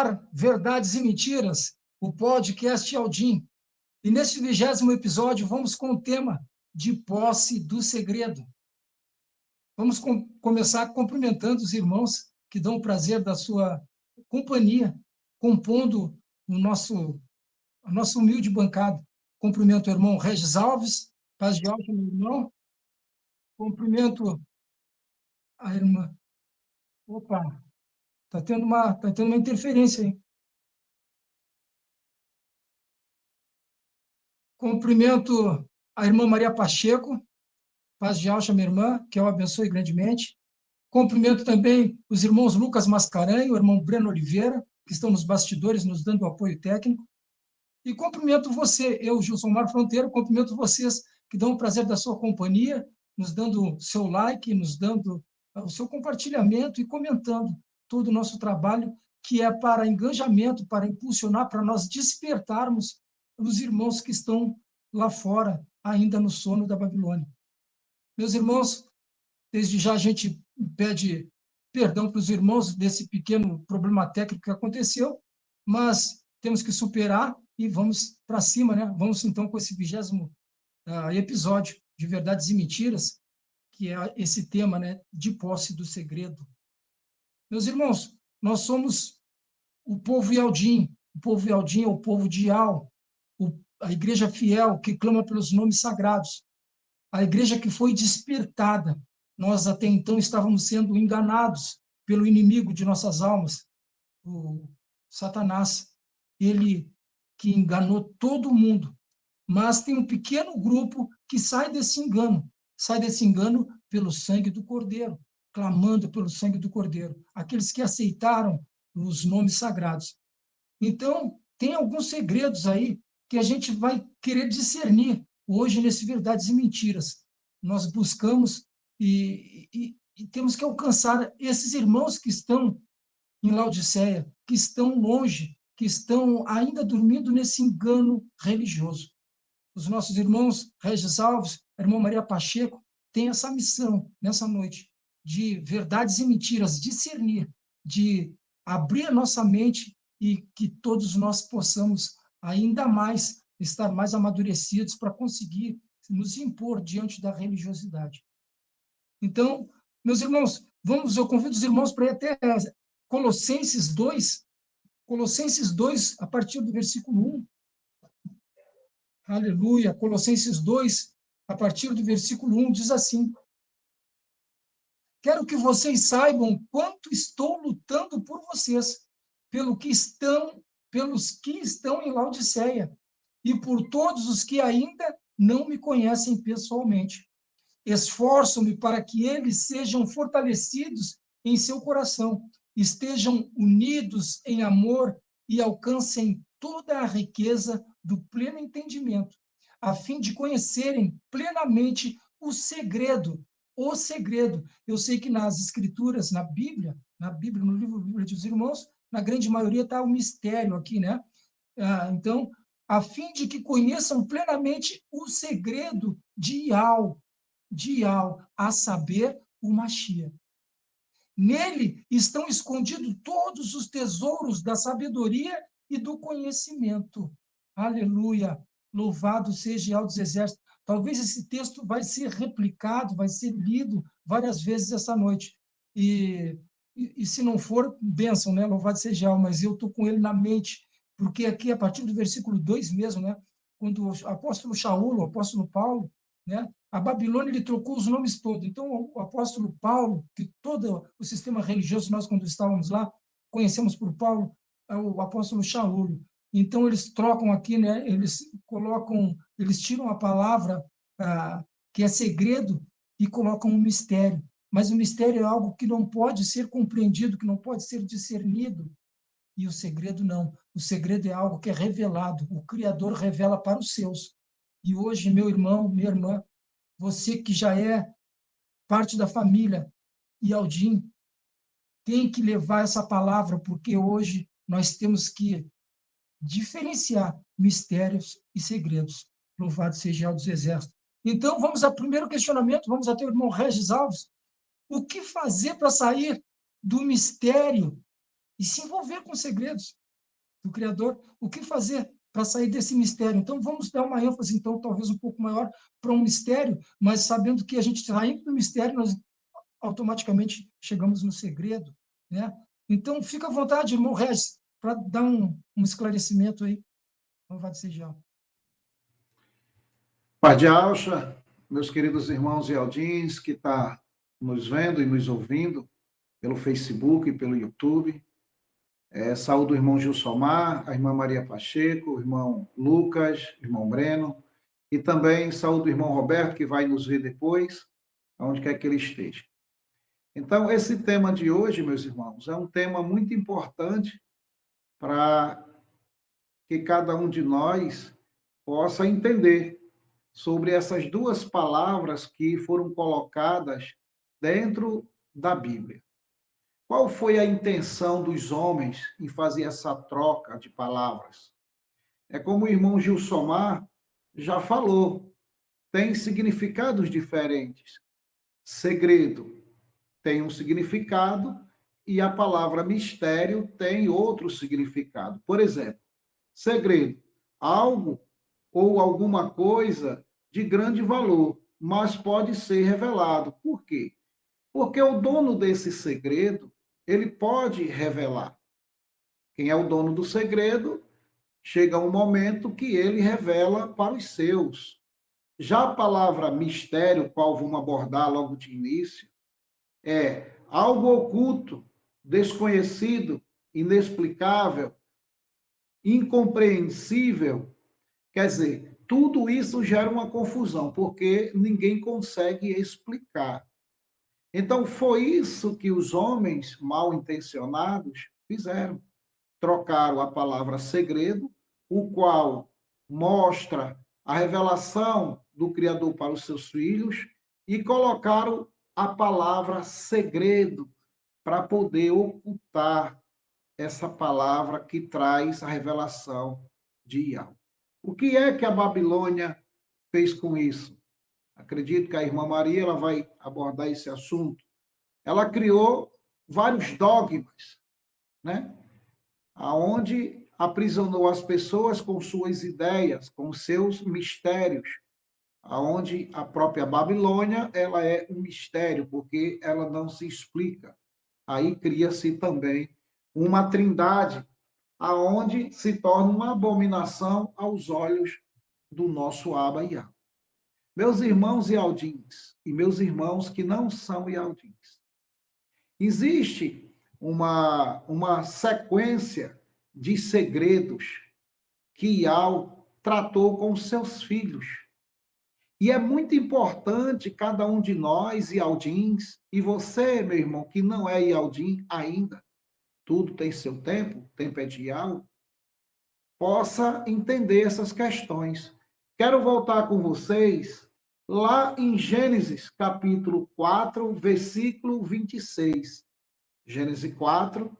ar Verdades e Mentiras, o podcast Aldim. E neste 20º episódio vamos com o tema de posse do segredo. Vamos começar cumprimentando os irmãos que dão o prazer da sua companhia, compondo a nossa humilde bancada. Cumprimento o irmão Regis Alves, paz de alto, meu irmão. Cumprimento a irmã. Opa, tá tendo uma interferência aí. Cumprimento a irmã Maria Pacheco, paz de alma, minha irmã, que eu abençoe grandemente. Cumprimento também os irmãos Lucas Mascarenho, o irmão Breno Oliveira, que estão nos bastidores nos dando apoio técnico. E cumprimento você, eu, Gilsomar Fronteira, cumprimento vocês que dão o prazer da sua companhia, nos dando seu like, nos dando o seu compartilhamento e comentando todo o nosso trabalho, que é para engajamento, para impulsionar, para nós despertarmos os irmãos que estão lá fora, ainda no sono da Babilônia. Meus irmãos, desde já a gente pede perdão para os irmãos desse pequeno problema técnico que aconteceu, mas temos que superar e vamos para cima, né? Vamos então com esse 20º episódio de Verdades e Mentiras, que é esse tema, né, de posse do segredo. Meus irmãos, nós somos o povo Yaldim. O povo Yaldim é o povo de Yal, a igreja fiel que clama pelos nomes sagrados, a igreja que foi despertada. Nós até então estávamos sendo enganados pelo inimigo de nossas almas, o Satanás. Ele que enganou todo mundo. Mas tem um pequeno grupo que sai desse engano pelo sangue do Cordeiro, clamando pelo sangue do Cordeiro, aqueles que aceitaram os nomes sagrados. Então, tem alguns segredos aí que a gente vai querer discernir hoje nesse Verdades e Mentiras. Nós buscamos e temos que alcançar esses irmãos que estão em Laodiceia, que estão longe, que estão ainda dormindo nesse engano religioso. Os nossos irmãos Regis Alves, a irmã Maria Pacheco, têm essa missão nessa noite de verdades e mentiras, discernir, de abrir a nossa mente e que todos nós possamos ainda mais estar mais amadurecidos para conseguir nos impor diante da religiosidade. Então, meus irmãos, eu convido os irmãos para ir até Colossenses 2, a partir do versículo 1. Aleluia. Colossenses 2, a partir do versículo 1, diz assim: quero que vocês saibam quanto estou lutando por vocês, pelos que estão em Laodiceia, e por todos os que ainda não me conhecem pessoalmente. Esforço-me para que eles sejam fortalecidos em seu coração, estejam unidos em amor e alcancem toda a riqueza do pleno entendimento, a fim de conhecerem plenamente o segredo. Eu sei que nas Escrituras, na Bíblia, no livro Bíblia dos Irmãos, na grande maioria está o mistério aqui, né? Então, a fim de que conheçam plenamente o segredo de Yal, a saber, o Machia. Nele estão escondidos todos os tesouros da sabedoria e do conhecimento. Aleluia! Louvado seja Yahweh dos Exércitos. Talvez esse texto vai ser replicado, vai ser lido várias vezes essa noite. E se não for, bênção, né? Louvado seja Yahweh, mas eu estou com ele na mente, porque aqui, a partir do versículo 2 mesmo, né? Quando o apóstolo Shaul, o apóstolo Paulo, né? A Babilônia, ele trocou os nomes todos. Então, o apóstolo Paulo, que todo o sistema religioso, nós, quando estávamos lá, conhecemos por Paulo, é o apóstolo Shaul. Então, eles trocam aqui, né? Eles tiram a palavra que é segredo e colocam um mistério. Mas o mistério é algo que não pode ser compreendido, que não pode ser discernido. E o segredo não. O segredo é algo que é revelado. O Criador revela para os seus. E hoje, meu irmão, minha irmã, você que já é parte da família Yaldim, tem que levar essa palavra, porque hoje nós temos que diferenciar mistérios e segredos. Louvado seja Yahweh dos Exércitos. Então, vamos ao primeiro questionamento, vamos até o irmão Regis Alves. O que fazer para sair do mistério e se envolver com os segredos do Criador. O que fazer para sair desse mistério? Então, vamos dar uma ênfase, então, talvez um pouco maior para um mistério, mas sabendo que a gente saindo do mistério, nós automaticamente chegamos no segredo, né? Então, fica à vontade, irmão Regis, para dar um esclarecimento aí. Louvado seja. Pai de Alcha, meus queridos irmãos e Aldins, que está nos vendo e nos ouvindo pelo Facebook e pelo YouTube. Saúdo o irmão Gilsomar, a irmã Maria Pacheco, o irmão Lucas, o irmão Breno, e também saúdo o irmão Roberto, que vai nos ver depois, aonde quer que ele esteja. Então, esse tema de hoje, meus irmãos, é um tema muito importante para que cada um de nós possa entender sobre essas duas palavras que foram colocadas dentro da Bíblia. Qual foi a intenção dos homens em fazer essa troca de palavras? É como o irmão Gilsomar já falou, tem significados diferentes. Segredo tem um significado e a palavra mistério tem outro significado. Por exemplo, segredo, algo ou alguma coisa de grande valor, mas pode ser revelado. Por quê? Porque o dono desse segredo, ele pode revelar. Quem é o dono do segredo, chega um momento que ele revela para os seus. Já a palavra mistério, qual vamos abordar logo de início, é algo oculto, desconhecido, inexplicável, incompreensível. Quer dizer, tudo isso gera uma confusão, porque ninguém consegue explicar. Então, foi isso que os homens mal intencionados fizeram. Trocaram a palavra segredo, o qual mostra a revelação do Criador para os seus filhos, e colocaram a palavra segredo para poder ocultar essa palavra que traz a revelação de Yahweh. O que é que a Babilônia fez com isso? Acredito que a irmã Maria ela vai abordar esse assunto. Ela criou vários dogmas, né? Aonde aprisionou as pessoas com suas ideias, com seus mistérios, aonde a própria Babilônia ela é um mistério, porque ela não se explica. Aí cria-se também uma trindade, aonde se torna uma abominação aos olhos do nosso Abba Yahweh. Meus irmãos Ialdins e meus irmãos que não são Ialdins, existe uma sequência de segredos que Ial tratou com seus filhos. E é muito importante cada um de nós, Ialdins, e você, meu irmão, que não é Ialdim ainda, tudo tem seu tempo, o tempo é de Ial, possa entender essas questões. Quero voltar com vocês lá em Gênesis, capítulo 4, versículo 26. Gênesis 4,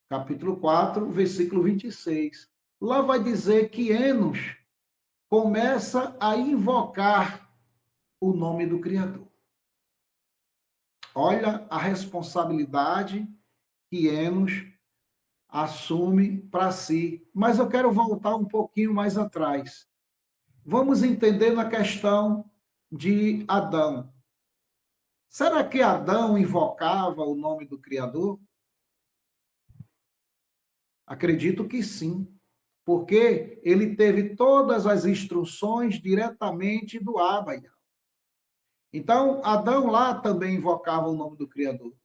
capítulo 4, versículo 26. Lá vai dizer que Enos começa a invocar o nome do Criador. Olha a responsabilidade que Enos assume para si. Mas eu quero voltar um pouquinho mais atrás. Vamos entender na questão de Adão. Será que Adão invocava o nome do Criador? Acredito que sim, porque ele teve todas as instruções diretamente do Abba. Então, Adão lá também invocava o nome do Criador.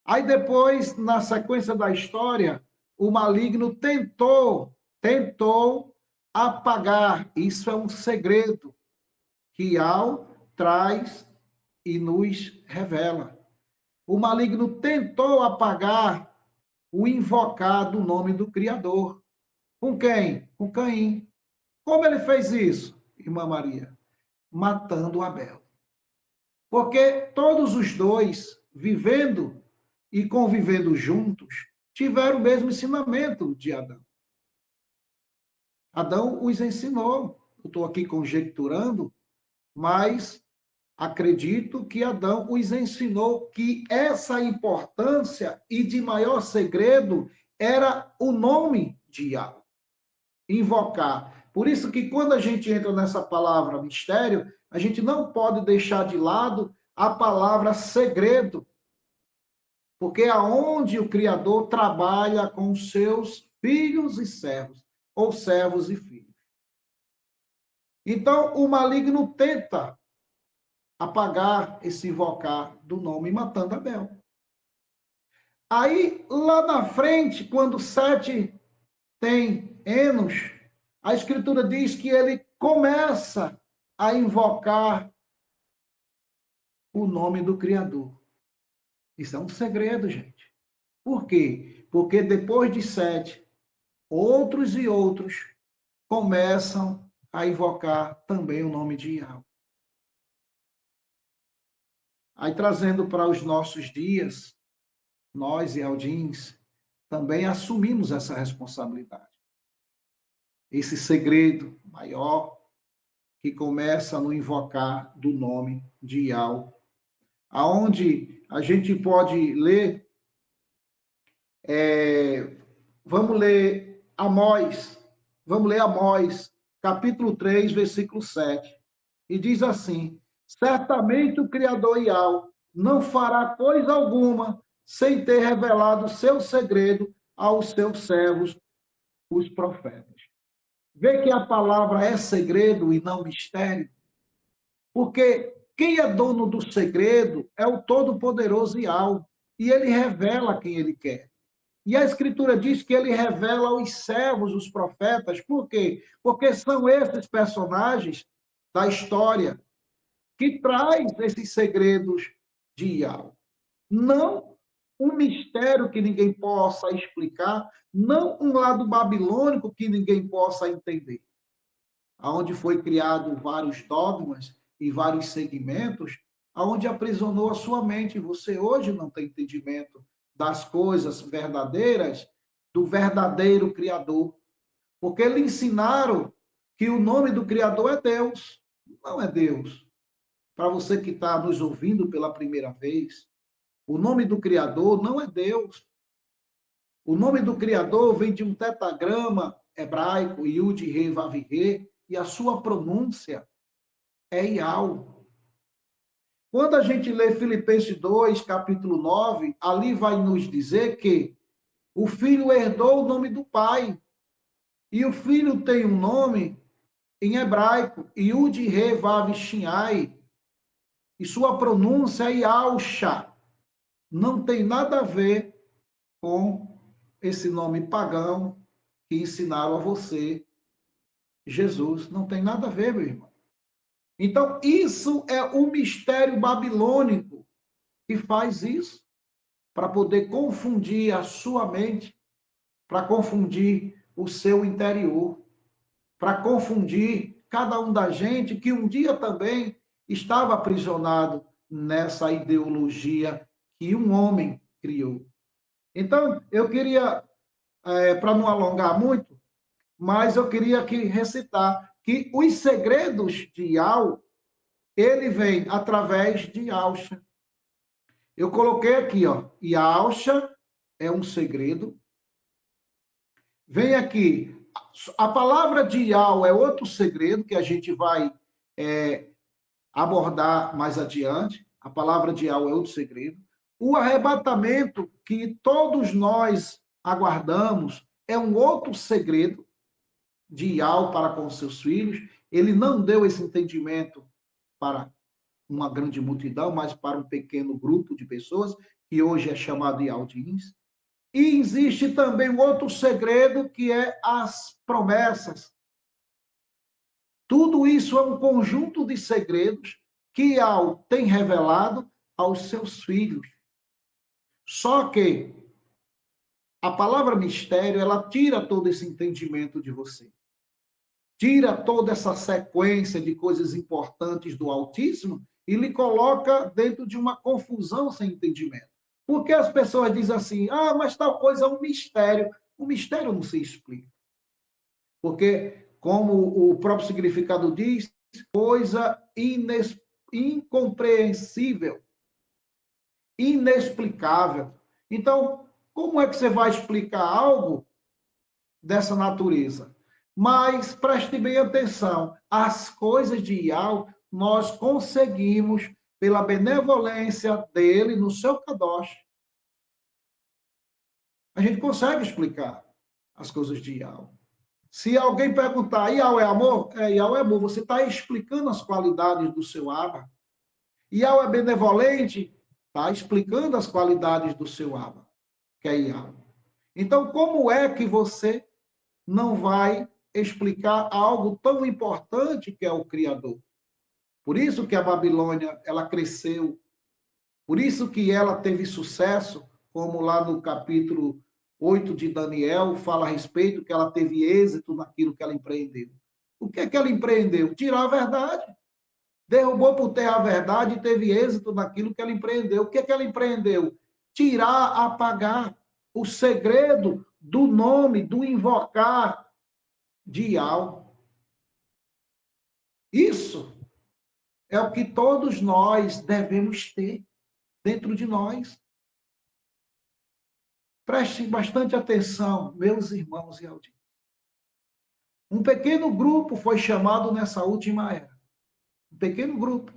Aí depois, na sequência da história, o maligno tentou apagar. Isso é um segredo que Al traz e nos revela. O maligno tentou apagar o invocar do nome do Criador. Com quem? Com Caim. Como ele fez isso, irmã Maria? Matando Abel. Porque todos os dois, vivendo e convivendo juntos, tiveram o mesmo ensinamento de Adão. Adão os ensinou. Eu estou aqui conjecturando, mas acredito que Adão os ensinou que essa importância e de maior segredo era o nome de Yahweh, invocar. Por isso que quando a gente entra nessa palavra mistério, a gente não pode deixar de lado a palavra segredo, porque é onde o Criador trabalha com seus filhos e servos, ou servos e filhos. Então, o maligno tenta apagar esse invocar do nome, matando Abel. Aí, lá na frente, quando Sete tem Enos, a Escritura diz que ele começa a invocar o nome do Criador. Isso é um segredo, gente. Por quê? Porque depois de Sete, outros e outros começam a invocar também o nome de Yahweh. Aí, trazendo para os nossos dias, nós, Yaldins, também assumimos essa responsabilidade. Esse segredo maior que começa no invocar do nome de Yahweh, aonde a gente pode ler, vamos ler Amós, capítulo 3, versículo 7, e diz assim: certamente o Criador Yahweh não fará coisa alguma sem ter revelado seu segredo aos seus servos, os profetas. Vê que a palavra é segredo e não mistério, porque quem é dono do segredo é o Todo-Poderoso Yahweh, e ele revela quem ele quer. E a Escritura diz que ele revela aos servos, os profetas. Por quê? Porque são esses personagens da história que traz esses segredos de Yahweh. Não um mistério que ninguém possa explicar, não um lado babilônico que ninguém possa entender. Aonde foi criado vários dogmas e vários segmentos, aonde aprisionou a sua mente. Você hoje não tem entendimento das coisas verdadeiras, do verdadeiro Criador. Porque lhe ensinaram que o nome do Criador é Deus. Não é Deus. Para você que está nos ouvindo pela primeira vez, o nome do Criador não é Deus. O nome do Criador vem de um tetagrama hebraico, Yud, Re, Vav, Re, e a sua pronúncia é Iau. Quando a gente lê Filipenses 2, capítulo 9, ali vai nos dizer que o filho herdou o nome do pai. E o filho tem um nome em hebraico, Yud, Re, Vav, Shinai, e sua pronúncia é Yausha. Não tem nada a ver com esse nome pagão que ensinaram a você, Jesus. Não tem nada a ver, meu irmão. Então, isso é o mistério babilônico que faz isso, para poder confundir a sua mente, para confundir o seu interior, para confundir cada um da gente que um dia também estava aprisionado nessa ideologia que um homem criou. Então, eu queria, para não alongar muito, mas eu queria aqui recitar que os segredos de Yahweh, ele vem através de Yausha. Eu coloquei aqui, ó, Yausha é um segredo. Vem aqui, a palavra de Yahweh é outro segredo que a gente vai abordar mais adiante. A palavra de Yahweh é outro segredo. O arrebatamento que todos nós aguardamos é um outro segredo de Yahweh para com seus filhos. Ele não deu esse entendimento para uma grande multidão, mas para um pequeno grupo de pessoas, que hoje é chamado de Aldins. E existe também um outro segredo, que é as promessas. Tudo isso é um conjunto de segredos que Yahweh tem revelado aos seus filhos. Só que a palavra mistério, ela tira todo esse entendimento de você. Tira toda essa sequência de coisas importantes do Altíssimo e lhe coloca dentro de uma confusão sem entendimento. Porque as pessoas dizem assim, mas tal coisa é um mistério. O mistério não se explica. Porque, como o próprio significado diz, coisa incompreensível, inexplicável. Então, como é que você vai explicar algo dessa natureza? Mas preste bem atenção, as coisas de Yahweh nós conseguimos, pela benevolência dele no seu Kadosh. A gente consegue explicar as coisas de Yahweh. Se alguém perguntar, Yahweh é amor? Yahweh é amor. Você está explicando as qualidades do seu Abba. Yahweh é benevolente? Está explicando as qualidades do seu Abba, que é Yahweh. Então, como é que você não vai explicar algo tão importante que é o Criador? Por isso que a Babilônia, ela cresceu. Por isso que ela teve sucesso, como lá no capítulo 8 de Daniel, fala a respeito que ela teve êxito naquilo que ela empreendeu. O que é que ela empreendeu? Tirar a verdade. Derrubou por terra a verdade e teve êxito naquilo que ela empreendeu. O que é que ela empreendeu? Tirar, apagar o segredo do nome, do invocar de Yahweh. Isso é o que todos nós devemos ter dentro de nós. Prestem bastante atenção, meus irmãos e audiência. Um pequeno grupo foi chamado nessa última era. Um pequeno grupo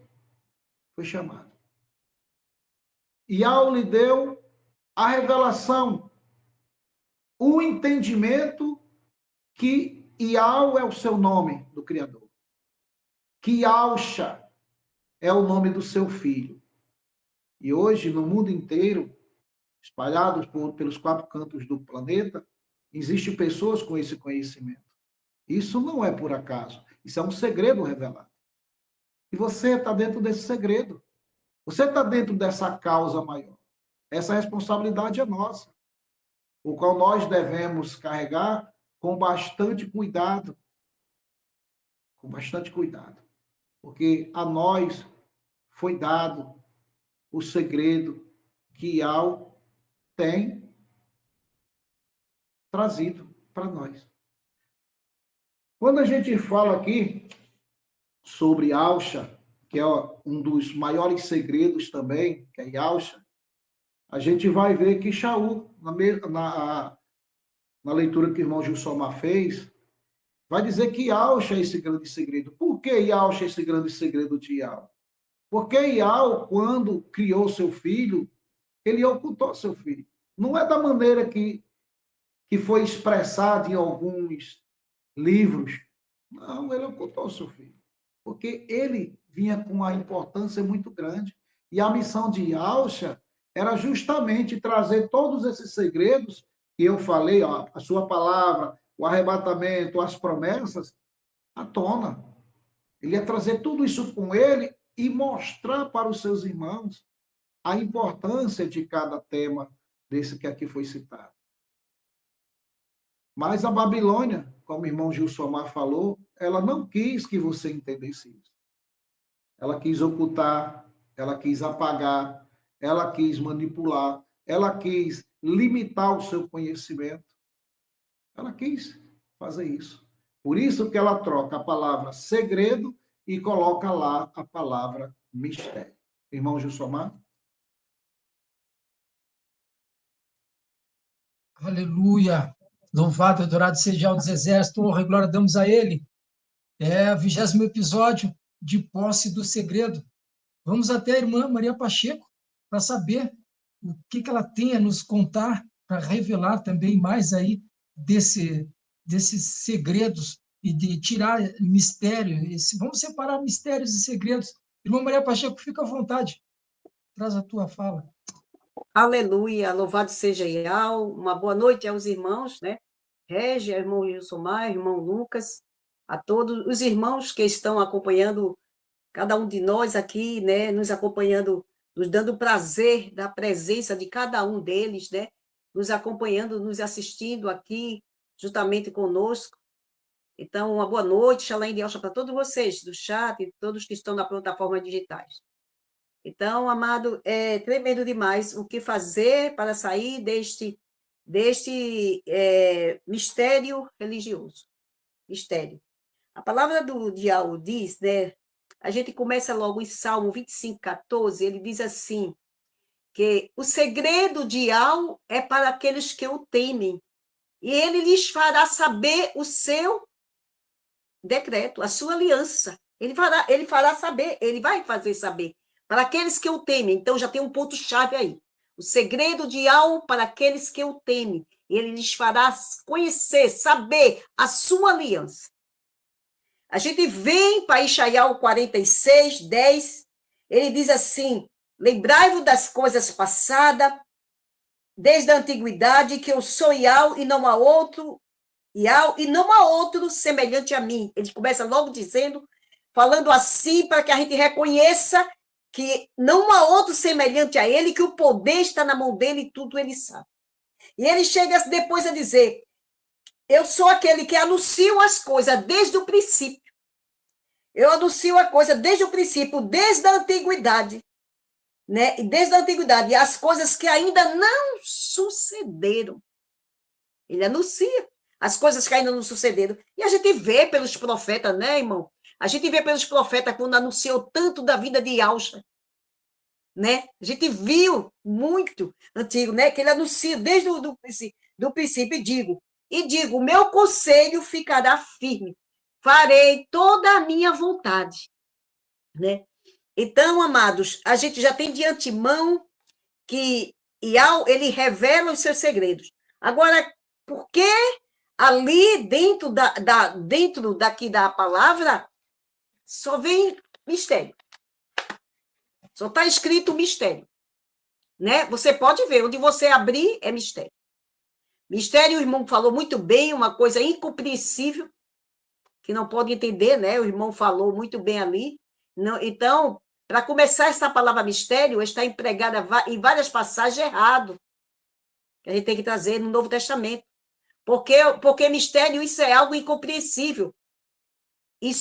foi chamado. E Yahweh lhe deu a revelação, o entendimento que Yahweh é o seu nome do Criador. Que Yahusha é o nome do seu filho. E hoje, no mundo inteiro, espalhados pelos 4 cantos do planeta, existem pessoas com esse conhecimento. Isso não é por acaso. Isso é um segredo revelado. E você está dentro desse segredo. Você está dentro dessa causa maior. Essa responsabilidade é nossa, o qual nós devemos carregar com bastante cuidado. Com bastante cuidado. Porque a nós foi dado o segredo que Yahweh tem trazido para nós. Quando a gente fala aqui sobre Yahusha, que é um dos maiores segredos também, que é Yahusha, a gente vai ver que Shaul, na leitura que o irmão Gilsomar fez, vai dizer que Yahusha é esse grande segredo. Por que Yahusha é esse grande segredo de Yahweh? Porque Yahweh, quando criou seu filho, ele ocultou seu filho. Não é da maneira que foi expressado em alguns livros. Não, ele ocultou seu filho. Porque ele vinha com uma importância muito grande. E a missão de Yahusha era justamente trazer todos esses segredos que eu falei, ó, a sua palavra, o arrebatamento, as promessas, à tona. Ele ia trazer tudo isso com ele e mostrar para os seus irmãos a importância de cada tema desse que aqui foi citado. Mas a Babilônia, como o irmão Gilsomar falou, ela não quis que você entendesse isso. Ela quis ocultar, ela quis apagar, ela quis manipular, ela quis limitar o seu conhecimento. Ela quis fazer isso. Por isso que ela troca a palavra segredo e coloca lá a palavra mistério. Irmão Gilsomar? Aleluia! Louvado, adorado seja o dos exércitos, honra e glória damos a ele. É o 20º episódio de Posse do Segredo. Vamos até a irmã Maria Pacheco para saber o que ela tem a nos contar, para revelar também mais aí desses segredos e de tirar mistério. Vamos separar mistérios e segredos. Irmã Maria Pacheco, fica à vontade. Traz a tua fala. Aleluia, louvado seja Yahweh. Uma boa noite aos irmãos, né? Régia, irmão Gilsomar, irmão Lucas, a todos os irmãos que estão acompanhando, cada um de nós aqui, né? Nos acompanhando, nos dando o prazer da presença de cada um deles, né? Nos acompanhando, nos assistindo aqui, juntamente conosco. Então, uma boa noite, Shalom de Alcha para todos vocês do chat e todos que estão na plataforma digitais. Então, amado, é tremendo demais o que fazer para sair deste mistério religioso. Mistério. A palavra do Yahweh diz, né, a gente começa logo em Salmo 25:14, ele diz assim, que o segredo de Yahweh é para aqueles que o temem, e ele lhes fará saber o seu decreto, a sua aliança. Ele fará saber, ele vai fazer saber para aqueles que o temem. Então já tem um ponto-chave aí. O segredo de Yahweh para aqueles que o temem. Ele lhes fará conhecer, saber a sua aliança. A gente vem para Ishaiah 46:10, ele diz assim, lembrai-vos das coisas passadas, desde a antiguidade, que eu sou Yahweh e não há outro, Yahweh, e não há outro semelhante a mim. Ele começa logo dizendo, falando assim, para que a gente reconheça que não há outro semelhante a ele, que o poder está na mão dele e tudo ele sabe. E ele chega depois a dizer, eu sou aquele que anuncio as coisas desde o princípio. Eu anuncio a coisa desde o princípio, desde a antiguidade, né? Desde a antiguidade, e as coisas que ainda não sucederam. Ele anuncia as coisas que ainda não sucederam. E a gente vê pelos profetas, né, irmão? A gente vê pelos profetas quando anunciou tanto da vida de Yahshua, né? A gente viu muito antigo, né? Que ele anuncia desde do princípio, e digo, meu conselho ficará firme, farei toda a minha vontade, né? Então, amados, a gente já tem de antemão que ele revela os seus segredos. Agora, por que ali dentro dentro daqui da palavra só vem mistério? Só está escrito mistério, né? Você pode ver, onde você abrir é mistério. Mistério, o irmão falou muito bem, uma coisa incompreensível, que não pode entender, né? O irmão falou muito bem ali. Não, então, para começar, essa palavra mistério está empregada em várias passagens errado, que a gente tem que trazer no Novo Testamento. Porque mistério, isso é algo incompreensível. E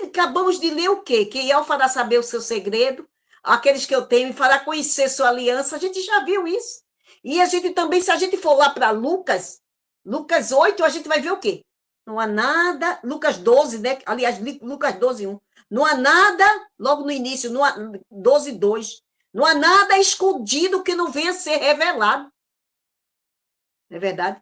acabamos de ler o quê? Que Yahweh fará saber o seu segredo, aqueles que eu tenho, e fará conhecer sua aliança. A gente já viu isso. E a gente também, se a gente for lá para Lucas 8, a gente vai ver o quê? Não há nada, Lucas 12, né? Aliás, Lucas 12:1. Não há nada, logo no início, 12:2. Não há nada escondido que não venha a ser revelado. Não é verdade?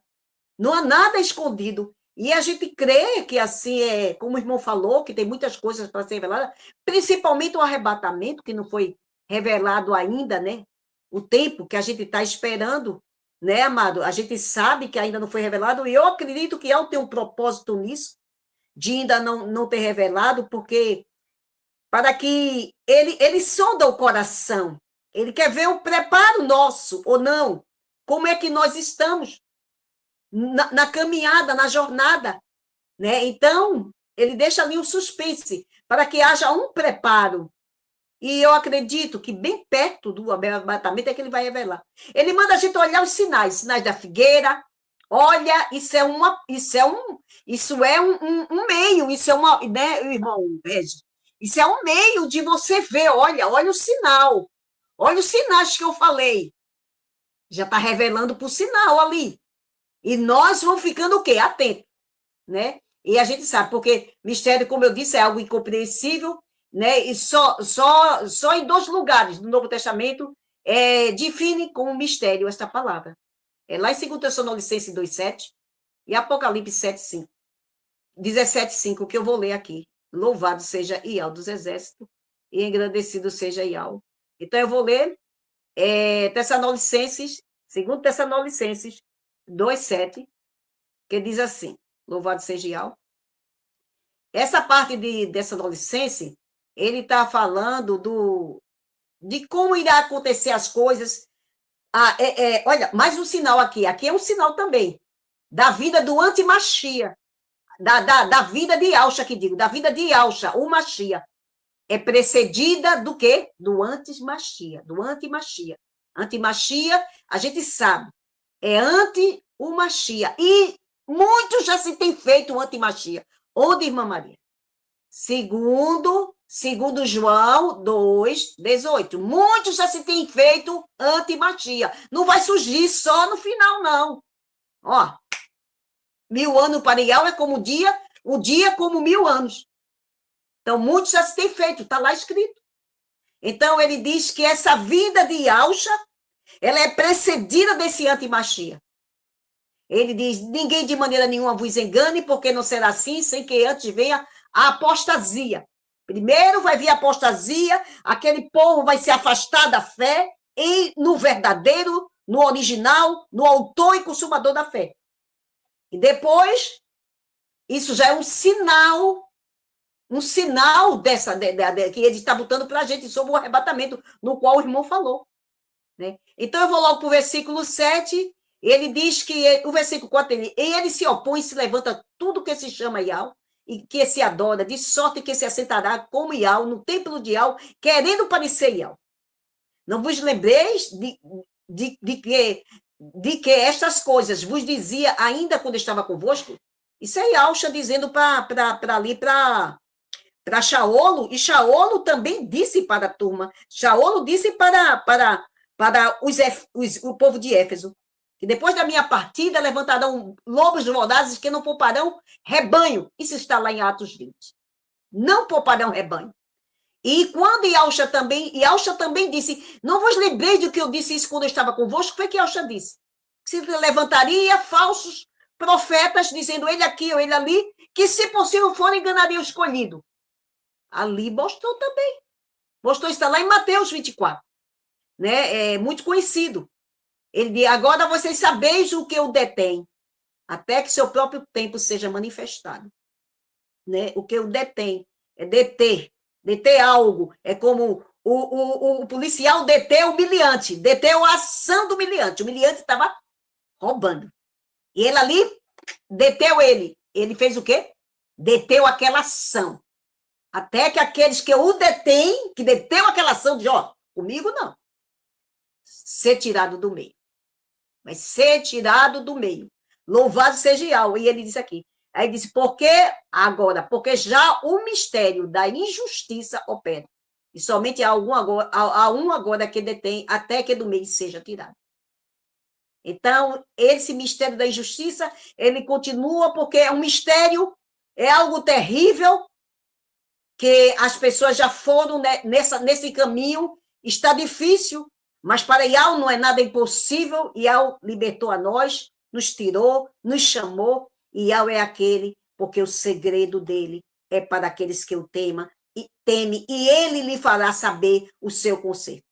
Não há nada escondido. E a gente crê que assim é, como o irmão falou, que tem muitas coisas para ser reveladas, principalmente o arrebatamento, que não foi revelado ainda, né? O tempo que a gente está esperando, né, amado? A gente sabe que ainda não foi revelado, e eu acredito que Yahweh tem um propósito nisso, de ainda não ter revelado, porque para que ele sonda o coração, ele quer ver o preparo nosso, ou não, como é que nós estamos na caminhada, na jornada, né? Então, ele deixa ali um suspense para que haja um preparo. E eu acredito que bem perto do arrebatamento é que ele vai revelar. Ele manda a gente olhar os sinais da figueira. Olha, isso é um meio, isso é uma, né, irmão Regis? Isso é um meio de você ver, olha o sinal. Olha os sinais que eu falei. Já está revelando por sinal ali. E nós vamos ficando o quê? Atentos, né? E a gente sabe, porque mistério, como eu disse, é algo incompreensível, né? E só em 2 lugares do Novo Testamento define como mistério esta palavra. É lá em 2 Tessalonicenses 2:7 e Apocalipse 7:5. 17:5, que eu vou ler aqui. Louvado seja Yahweh dos exércitos e engrandecido seja Yahweh. Então, eu vou ler Tessalonicenses, 2 Tessalonicenses 2:7, que diz assim, louvado seja Yahweh. Essa parte dessa Tessalonicense, ele está falando de como irá acontecer as coisas. Olha, mais um sinal aqui. Aqui é um sinal também da vida do anti-Machia, da vida de Yahshua, que digo, da vida de Yahshua, o Machia. É precedida do quê? Do anti-Machia, do anti-Machia. Anti-Machia, a gente sabe, é anti o Machia. E muito já se tem feito o anti-Machia. Onde, irmã Maria? Segundo João 2:18. Muitos já se tem feito anti-Machia. Não vai surgir só no final, não. Ó, 1000 anos para Yahweh é como um dia como 1000 anos. Então, muitos já se têm feito, está lá escrito. Então, ele diz que essa vida de Yausha, ela é precedida desse antimachia. Ele diz, ninguém de maneira nenhuma vos engane, porque não será assim, sem que antes venha a apostasia. Primeiro vai vir a apostasia, aquele povo vai se afastar da fé, e no verdadeiro, no original, no autor e consumador da fé. E depois, isso já é um sinal dessa, que ele está botando para a gente sobre o arrebatamento, no qual o irmão falou. Né? Então, eu vou logo para o versículo 7, ele diz que, o versículo 4, ele se opõe, se levanta tudo que se chama Ial, e que se adora, de sorte que se assentará como Ial, no templo de Ial, querendo parecer Ial. Não vos lembreis de que estas coisas vos dizia ainda quando estava convosco? Isso é Yausha dizendo para Shaolo, e Shaolo também disse para a turma, Shaolo disse para o povo de Éfeso, que depois da minha partida levantarão lobos vorazes que não pouparão rebanho. Isso está lá em Atos 20. Não pouparão rebanho. E quando Yausha também disse, não vos lembrei do que eu disse isso quando eu estava convosco, foi que Yausha disse. Se levantaria falsos profetas, dizendo ele aqui ou ele ali, que se possível for enganaria o escolhido. Ali mostrou também. Mostrou, está lá em Mateus 24. Né? É muito conhecido. Ele diz, agora vocês sabeis o que eu detém, até que seu próprio tempo seja manifestado. Né? O que eu detém é deter algo. É como o policial deter o humilhante, deteu a ação do humilhante. O humilhante estava roubando. E ele ali deteu ele. Ele fez o quê? Deteu aquela ação. Até que aqueles que o detêm, que deteu aquela ação, dizem, ó, comigo não. Ser tirado do meio. Vai ser tirado do meio. Louvado seja Yahweh. E ele disse aqui. Aí disse, porque já o mistério da injustiça opera. E somente há um agora que detém, até que do meio seja tirado. Então, esse mistério da injustiça, ele continua porque é um mistério, é algo terrível, que as pessoas já foram nesse caminho, está difícil, mas para Yahweh não é nada impossível. Yahweh libertou a nós, nos tirou, nos chamou, e Yahweh é aquele, porque o segredo dele é para aqueles que o temem, e ele lhe fará saber o seu conserto.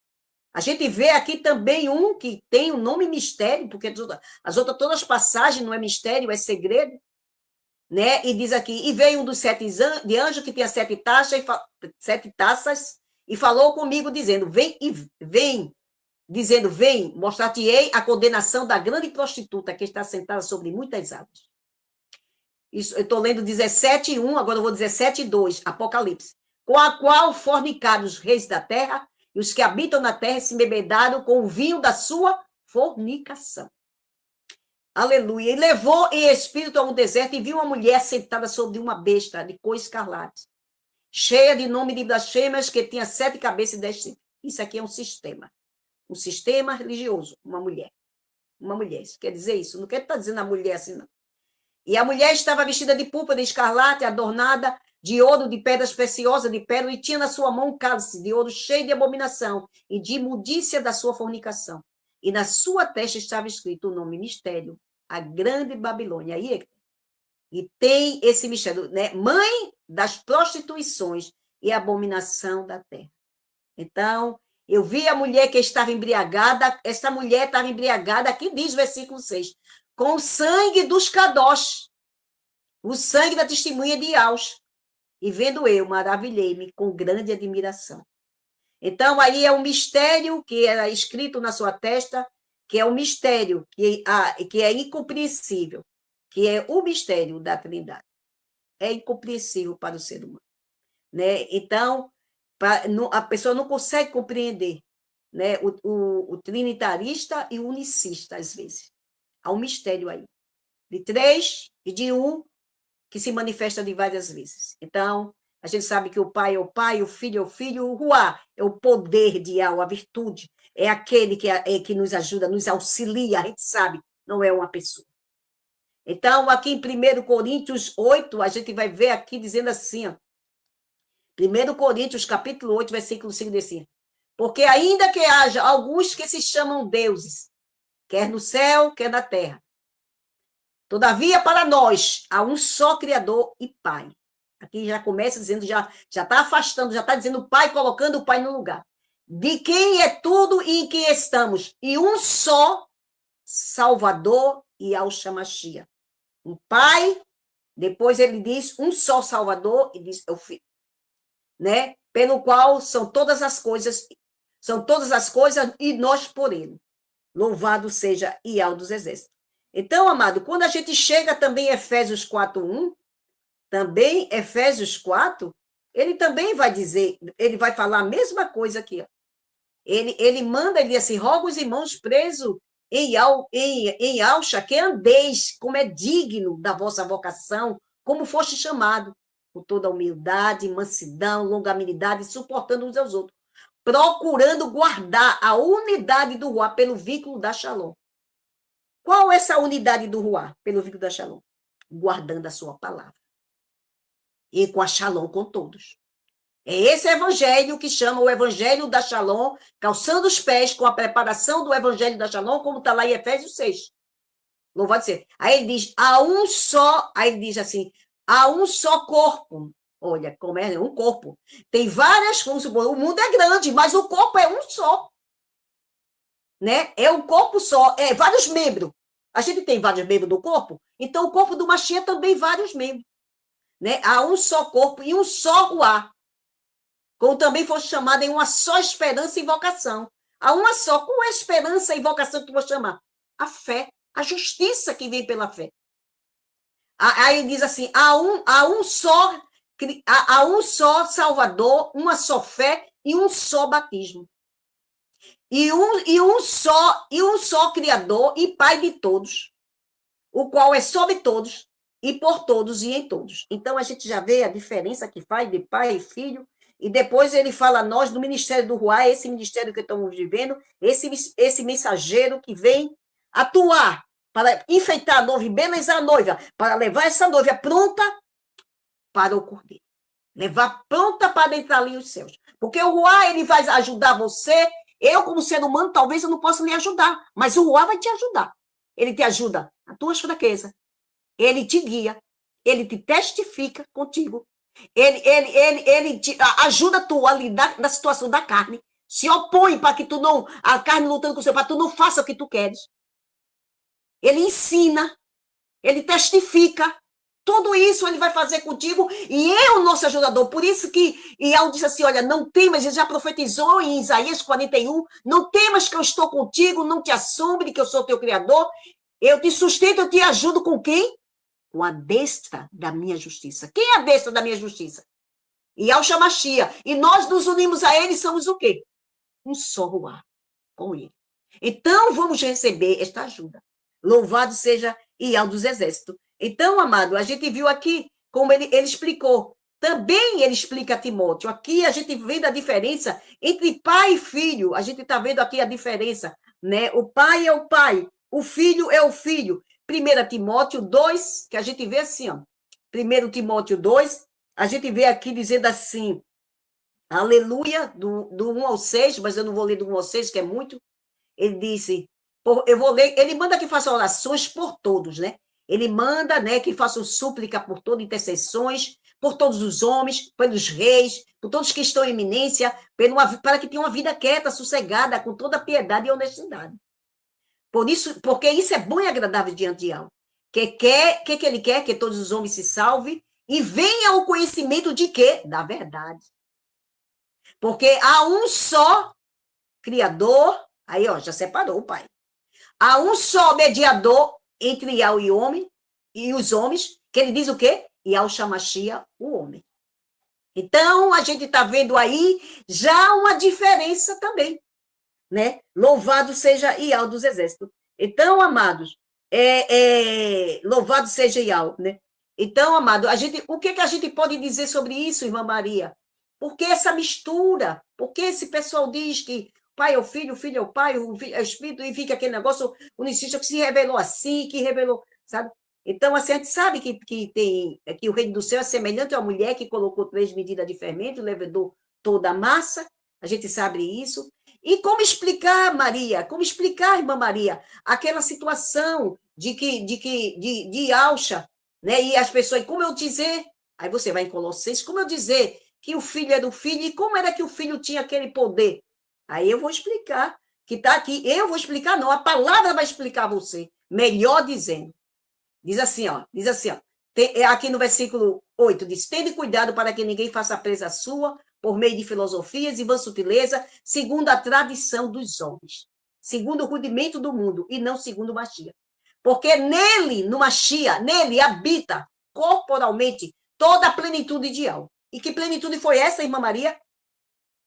A gente vê aqui também um que tem o nome mistério, porque as outras todas as passagens não é mistério, é segredo, né? E diz aqui, e veio um dos 7 de anjos que tinha 7 taças, e falou comigo, dizendo, vem, mostrar-te-ei a condenação da grande prostituta que está sentada sobre muitas águas. Isso, eu estou lendo 17:1, agora eu vou 17:2, Apocalipse. Com a qual fornicaram os reis da terra, e os que habitam na terra se embebedaram com o vinho da sua fornicação. Aleluia. E levou em espírito a um deserto e viu uma mulher sentada sobre uma besta de cor escarlate, cheia de nome de blasfemas, que tinha 7 cabeças e 10 chifres. Isso aqui é um sistema religioso, uma mulher. Isso quer dizer isso? Não quer estar dizendo a mulher assim, não. E a mulher estava vestida de púrpura de escarlate, adornada de ouro, de pedras preciosas, de pérola, e tinha na sua mão um cálice de ouro cheio de abominação e de imundícia da sua fornicação. E na sua testa estava escrito o nome mistério, a grande Babilônia. E tem esse mistério, né? Mãe das prostituições e abominação da terra. Então, eu vi a mulher que estava embriagada, essa mulher estava embriagada, aqui diz versículo 6, com o sangue dos Kadosh, o sangue da testemunha de Yausha. E vendo eu, maravilhei-me com grande admiração. Então, aí é um mistério que era escrito na sua testa, que é um mistério que é incompreensível, que é o mistério da Trindade. É incompreensível para o ser humano. Né? Então, a pessoa não consegue compreender, né? o trinitarista e o unicista, às vezes. Há um mistério aí, de 3 e de 1, que se manifesta de várias vezes. Então, a gente sabe que o Pai é o Pai, o Filho é o Filho, o Ruá é o poder de Yahweh, a virtude, é aquele que nos ajuda, nos auxilia, a gente sabe, não é uma pessoa. Então, aqui em 1 Coríntios 8, a gente vai ver aqui dizendo assim, ó, 1 Coríntios, capítulo 8, versículo 5, diz assim, porque ainda que haja alguns que se chamam deuses, quer no céu, quer na terra, todavia, para nós, há um só Criador e Pai. Aqui já começa dizendo, já está afastando, já está dizendo o Pai, colocando o Pai no lugar. De quem é tudo e em quem estamos. E um só Salvador e Yahshua Mashiach. Um Pai, depois ele diz um só Salvador e diz o Filho. Né? Pelo qual são todas as coisas e nós por ele. Louvado seja Yahweh dos Exércitos. Então, amado, quando a gente chega também em Efésios 4:1, também Efésios 4, ele também vai dizer, ele vai falar a mesma coisa aqui. Ó. Ele manda, ele diz assim, roga os irmãos presos em Yahshua, que andeis como é digno da vossa vocação, como foste chamado, com toda humildade, mansidão, longanimidade, suportando uns aos outros, procurando guardar a unidade do Ruá pelo vínculo da Shalom. Qual é essa unidade do Ruá pelo vínculo da Shalom? Guardando a sua palavra. E com a Shalom com todos. É esse evangelho que chama o evangelho da Shalom, calçando os pés com a preparação do evangelho da Shalom, como está lá em Efésios 6. Louvado seja. Aí ele diz, aí ele diz assim, há um só corpo. Olha, como é um corpo. Tem várias, vamos supor, o mundo é grande, mas o corpo é um só. Né? É um corpo só, é vários membros. A gente tem vários membros do corpo, então o corpo do Mashiach também vários membros. Né? Há um só corpo e um só Ruá. Como também foi chamado em uma só esperança e vocação. Há uma só, qual é a esperança e vocação que tu vou chamar? A fé, a justiça que vem pela fé. Aí diz assim, há um só Salvador, uma só fé e um só batismo. E um só Criador e Pai de todos, o qual é sobre todos, e por todos e em todos. Então, a gente já vê a diferença que faz de pai e filho, e depois ele fala a nós do ministério do Ruá, esse ministério que estamos vivendo, esse mensageiro que vem atuar para enfeitar a noiva, embelezar a noiva, para levar essa noiva pronta para o cordeiro. Levar pronta para entrar ali nos céus. Porque o Ruá, ele vai ajudar você. Eu, como ser humano, talvez eu não possa lhe ajudar, mas o Ruá vai te ajudar. Ele te ajuda na tua fraqueza. Ele te guia. Ele te testifica contigo. Ele te ajuda tu a lidar na situação da carne. Se opõe para que tu não... A carne lutando com você, para que tu não faça o que tu queres. Ele ensina. Ele testifica. Tudo isso ele vai fazer contigo e é o nosso ajudador. Por isso que Yahweh disse assim, olha, não temas, ele já profetizou em Isaías 41, não temas que eu estou contigo, não te assombre que eu sou teu Criador, eu te sustento, eu te ajudo com quem? Com a destra da minha justiça. Quem é a destra da minha justiça? Yahshua Mashiach. E nós nos unimos a ele e somos o quê? Um só Ruá com ele. Então, vamos receber esta ajuda. Louvado seja Yahweh dos Exércitos. Então, amado, a gente viu aqui como ele explicou. Também ele explica a Timóteo. Aqui a gente vê a diferença entre pai e filho. A gente está vendo aqui a diferença. Né? O pai é o pai, o filho é o filho. 1 Timóteo 2, que a gente vê assim, ó. 1 Timóteo 2, a gente vê aqui dizendo assim, aleluia, do 1 ao 6, mas eu não vou ler do 1 ao 6, que é muito. Ele disse, eu vou ler, ele manda que faça orações por todos, né? Ele manda, né, que façam súplica por todas, intercessões, por todos os homens, pelos reis, por todos que estão em eminência, para que tenham uma vida quieta, sossegada, com toda piedade e honestidade. Por isso, porque isso é bom e agradável diante de Yahweh. Que ele quer? Que todos os homens se salvem e venham ao conhecimento de quê? Da verdade. Porque há um só Criador, aí ó, já separou o Pai. Há um só mediador entre Yahweh e homem, e os homens, que ele diz o quê? Yahshua Mashiach, o homem. Então, a gente está vendo aí já uma diferença também, né? Louvado seja Yahweh dos Exércitos. Então, amados, louvado seja Yahweh, né? Então, amado, o que a gente pode dizer sobre isso, irmã Maria? Por que essa mistura? Por que esse pessoal diz que pai é o filho é o pai, o filho é o espírito, e fica aquele negócio unicista que se revelou assim, que revelou, sabe? Então, assim, a gente sabe que o reino do céu é semelhante a uma mulher que colocou 3 medidas de fermento e levedou toda a massa. A gente sabe isso. E como explicar, Maria, como explicar, irmã Maria, aquela situação de alcha, né? E as pessoas, como eu dizer, aí você vai em Colossenses, como eu dizer que o filho é do filho, e como era que o filho tinha aquele poder? Aí eu vou explicar, que está aqui, eu vou explicar, não, a palavra vai explicar a você, melhor dizendo. Diz assim, ó, aqui no versículo 8, diz, tende cuidado para que ninguém faça presa sua, por meio de filosofias e vã sutileza, segundo a tradição dos homens, segundo o rudimento do mundo, e não segundo o Machia. Porque nele, no Machia, nele habita corporalmente toda a plenitude de alma. E que plenitude foi essa, irmã Maria?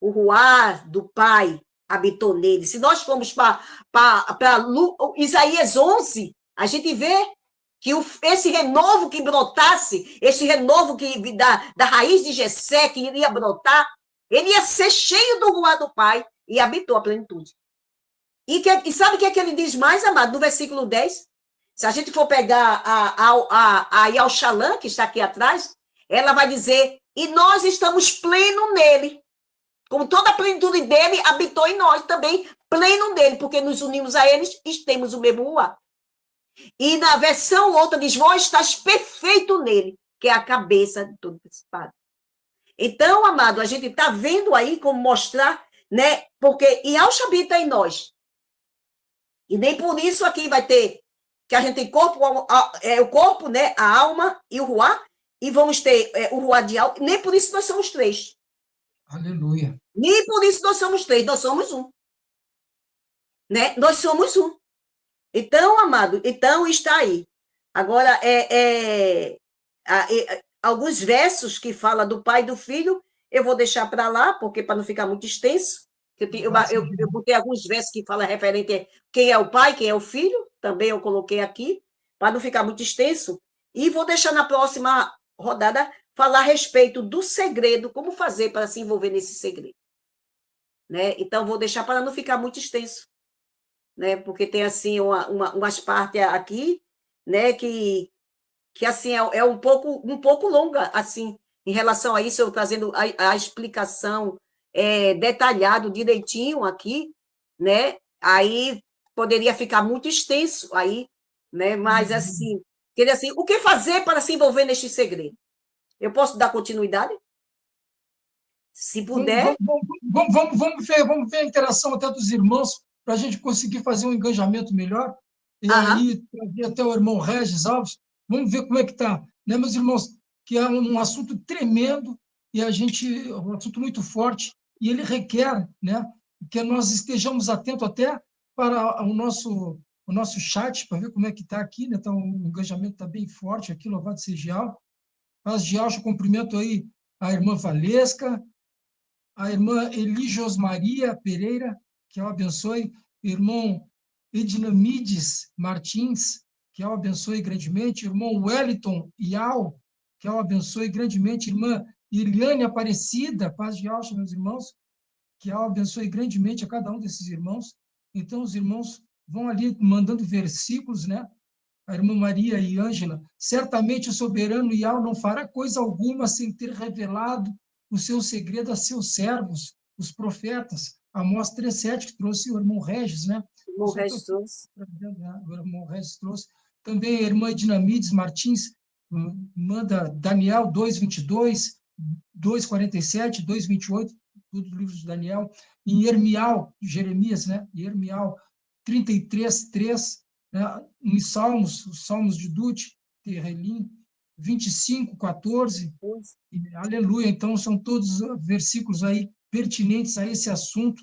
O ruar do Pai habitou nele. Se nós formos para Isaías 11, a gente vê que esse renovo que brotasse, esse renovo da raiz de Jessé que iria brotar, ele ia ser cheio do ruar do Pai e habitou a plenitude. E sabe o que é que ele diz mais, amado? No versículo 10, se a gente for pegar a Yalxalã, que está aqui atrás, ela vai dizer, e nós estamos pleno nele. Como toda a plenitude dele habitou em nós também, pleno nele, porque nos unimos a eles e temos o mesmo ruar. E na versão outra diz, vós estás perfeito nele, que é a cabeça de todo principado. Então, amado, a gente está vendo aí como mostrar, né? Porque Yalxa habita em nós. E nem por isso aqui vai ter, que a gente tem corpo, o corpo, né? A alma e o ruar, e vamos ter o ruar de alma, nem por isso nós somos 3. Aleluia. Nem por isso nós somos 3, nós somos um. Né? Nós somos um. Então, amado, então está aí. Agora, alguns versos que falam do pai e do filho, eu vou deixar para lá, porque para não ficar muito extenso. Eu botei alguns versos que falam referente a quem é o pai, quem é o filho, também eu coloquei aqui, para não ficar muito extenso. E vou deixar na próxima rodada falar a respeito do segredo, como fazer para se envolver nesse segredo. Né? Então, vou deixar para não ficar muito extenso. Né? Porque tem assim umas partes aqui, né, que assim é um pouco longa assim em relação a isso, eu trazendo a explicação detalhado direitinho aqui, né? Aí poderia ficar muito extenso aí, né? Mas assim, queria assim, o que fazer para se envolver neste segredo? Eu posso dar continuidade? Se puder. Vamos ver a interação até dos irmãos, para a gente conseguir fazer um engajamento melhor. E aí, trazer até o irmão Regis Alves. Vamos ver como é que está. Né, meus irmãos? Que é um assunto tremendo, e um assunto muito forte, e ele requer, né, que nós estejamos atentos até para o nosso chat, para ver como é que está aqui. Né, então, o engajamento está bem forte aqui, louvado seja Alves. Paz de Alves, cumprimento aí a irmã Valesca, a irmã Elijos Maria Pereira, que ela abençoe, irmão Edinamides Martins, que ela abençoe grandemente, irmão Wellington Ial, que ela abençoe grandemente, irmã Iliane Aparecida, paz de alça, meus irmãos, que ela abençoe grandemente a cada um desses irmãos. Então, os irmãos vão ali mandando versículos, né? A irmã Maria e Ângela, certamente o soberano Ial não fará coisa alguma sem ter revelado o seu segredo a seus servos, os profetas. Amós 3,7, que trouxe o irmão Regis, né? O Regis trouxe. O irmão Regis trouxe. Também a irmã Dinamides Martins manda Daniel 2,22, 2,47, 2,28, tudo do livro de Daniel. Em Irmial, Jeremias, né? Irmial 33,3, né? Em Salmos, os Salmos de Dute, Terrelim, 25:14, aleluia. Então, são todos versículos aí pertinentes a esse assunto.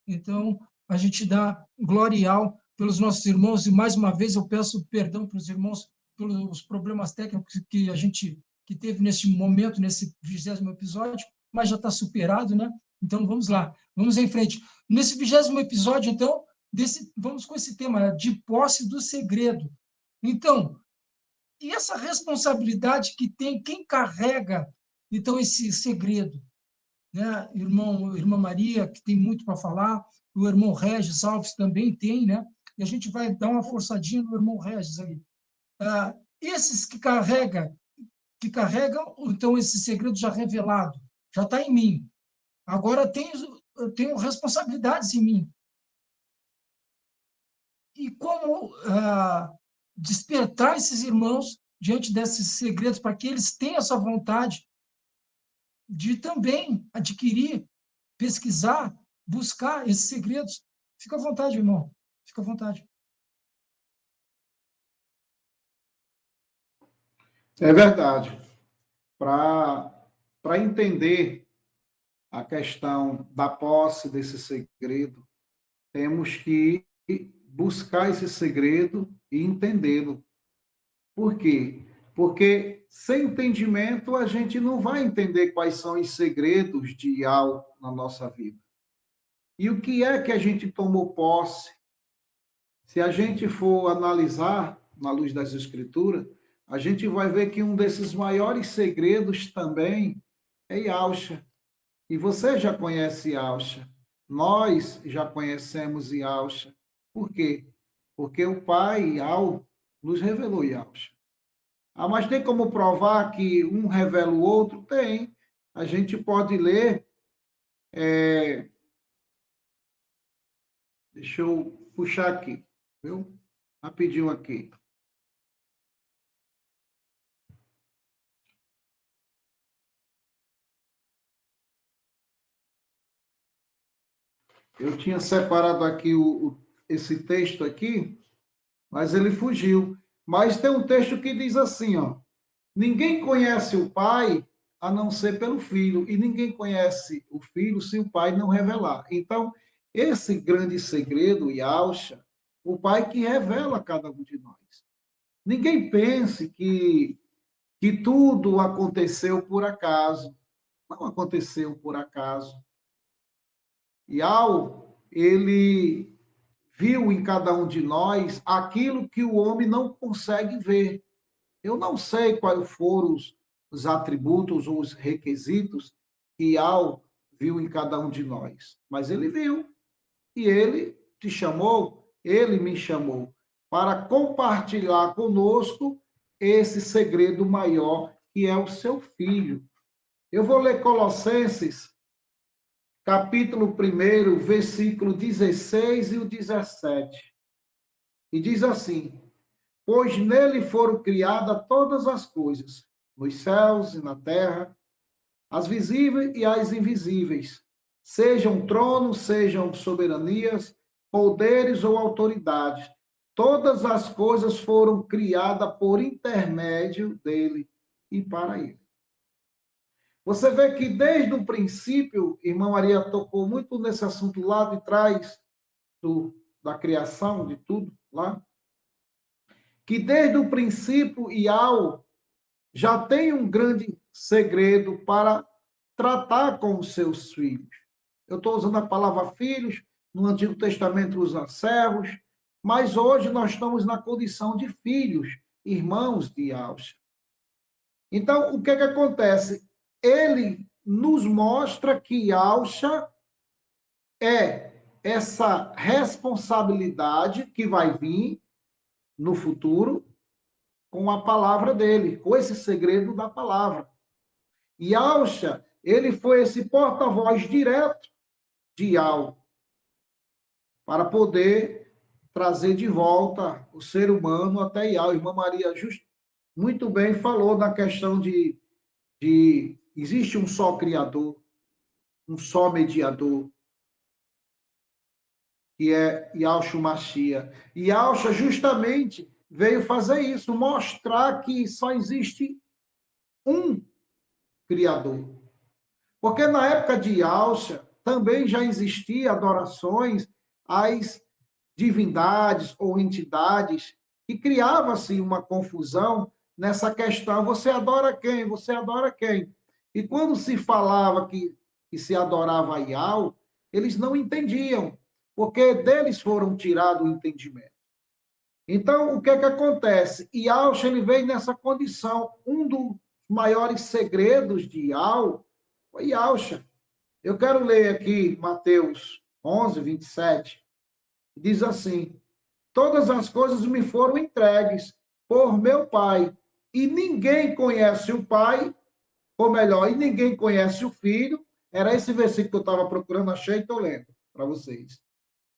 Então, a gente dá glorial pelos nossos irmãos, e mais uma vez eu peço perdão para os irmãos pelos problemas técnicos que teve nesse momento, nesse 20º episódio, mas já está superado, né? Então, vamos lá, vamos em frente. Nesse 20º episódio, então, vamos com esse tema, de posse do segredo. Então, e essa responsabilidade que tem quem carrega, então, esse segredo? Né? Irmã Maria, que tem muito para falar, o irmão Regis Alves também tem, né? E a gente vai dar uma forçadinha no irmão Regis ali. esses que carregam, então, esse segredo já revelado, já está em mim. Agora eu tenho responsabilidades em mim. E como despertar esses irmãos diante desses segredos, para que eles tenham essa vontade de também adquirir, pesquisar, buscar esses segredos. Fica à vontade, irmão. Fica à vontade. É verdade. Para entender a questão da posse desse segredo, temos que buscar esse segredo e entendê-lo. Por quê? Porque sem entendimento a gente não vai entender quais são os segredos de algo na nossa vida. E o que é que a gente tomou posse? Se a gente for analisar na luz das Escrituras, a gente vai ver que um desses maiores segredos também é Yahshua. E você já conhece Yahshua. Nós já conhecemos Yahshua. Por quê? Porque o Pai, Yahweh, nos revelou Yahshua. Mas tem como provar que um revela o outro? Tem. A gente pode ler. Deixa eu puxar aqui, viu? Rapidinho aqui. Eu tinha separado aqui esse texto aqui, mas ele fugiu. Mas tem um texto que diz assim, ó: ninguém conhece o Pai a não ser pelo Filho, e ninguém conhece o Filho se o Pai não revelar. Então, esse grande segredo, Yahshua, o Pai que revela a cada um de nós. Ninguém pense que tudo aconteceu por acaso. Não aconteceu por acaso. Yahweh, ele viu em cada um de nós aquilo que o homem não consegue ver. Eu não sei quais foram os atributos ou os requisitos que Yahweh viu em cada um de nós, mas ele viu. E ele te chamou, ele me chamou para compartilhar conosco esse segredo maior que é o seu filho. Eu vou ler Colossenses, capítulo 1, versículo 16 e o 17. E diz assim: pois nele foram criadas todas as coisas, nos céus e na terra, as visíveis e as invisíveis, sejam tronos, sejam soberanias, poderes ou autoridades. Todas as coisas foram criadas por intermédio dele e para ele. Você vê que desde o princípio, irmã Maria tocou muito nesse assunto lá de trás, da criação de tudo lá, que desde o princípio Yahweh já tem um grande segredo para tratar com os seus filhos. Eu estou usando a palavra filhos, no Antigo Testamento usa servos, mas hoje nós estamos na condição de filhos, irmãos de Yahshua. Então, o que acontece? Ele nos mostra que Yahshua é essa responsabilidade que vai vir no futuro com a palavra dele, com esse segredo da palavra. E Yahshua, ele foi esse porta-voz direto de Yahweh para poder trazer de volta o ser humano até Yahweh. A irmã Maria muito bem falou na questão de existe um só Criador, um só mediador, que é Yahshua Mashiach. E Yahshua justamente veio fazer isso, mostrar que só existe um Criador. Porque na época de Yahshua também já existia adorações às divindades ou entidades e criava-se uma confusão nessa questão. Você adora quem? Você adora quem? E quando se falava que se adorava a Yahweh, eles não entendiam, porque deles foram tirado o entendimento. Então, o que acontece? Yahweh, ele veio nessa condição. Um dos maiores segredos de Yahweh foi Yahshua. Eu quero ler aqui Mateus 11, 27. Diz assim: todas as coisas me foram entregues por meu Pai. E ninguém conhece o Pai, ou melhor, e ninguém conhece o Filho. Era esse versículo que eu estava procurando, achei e estou lendo para vocês.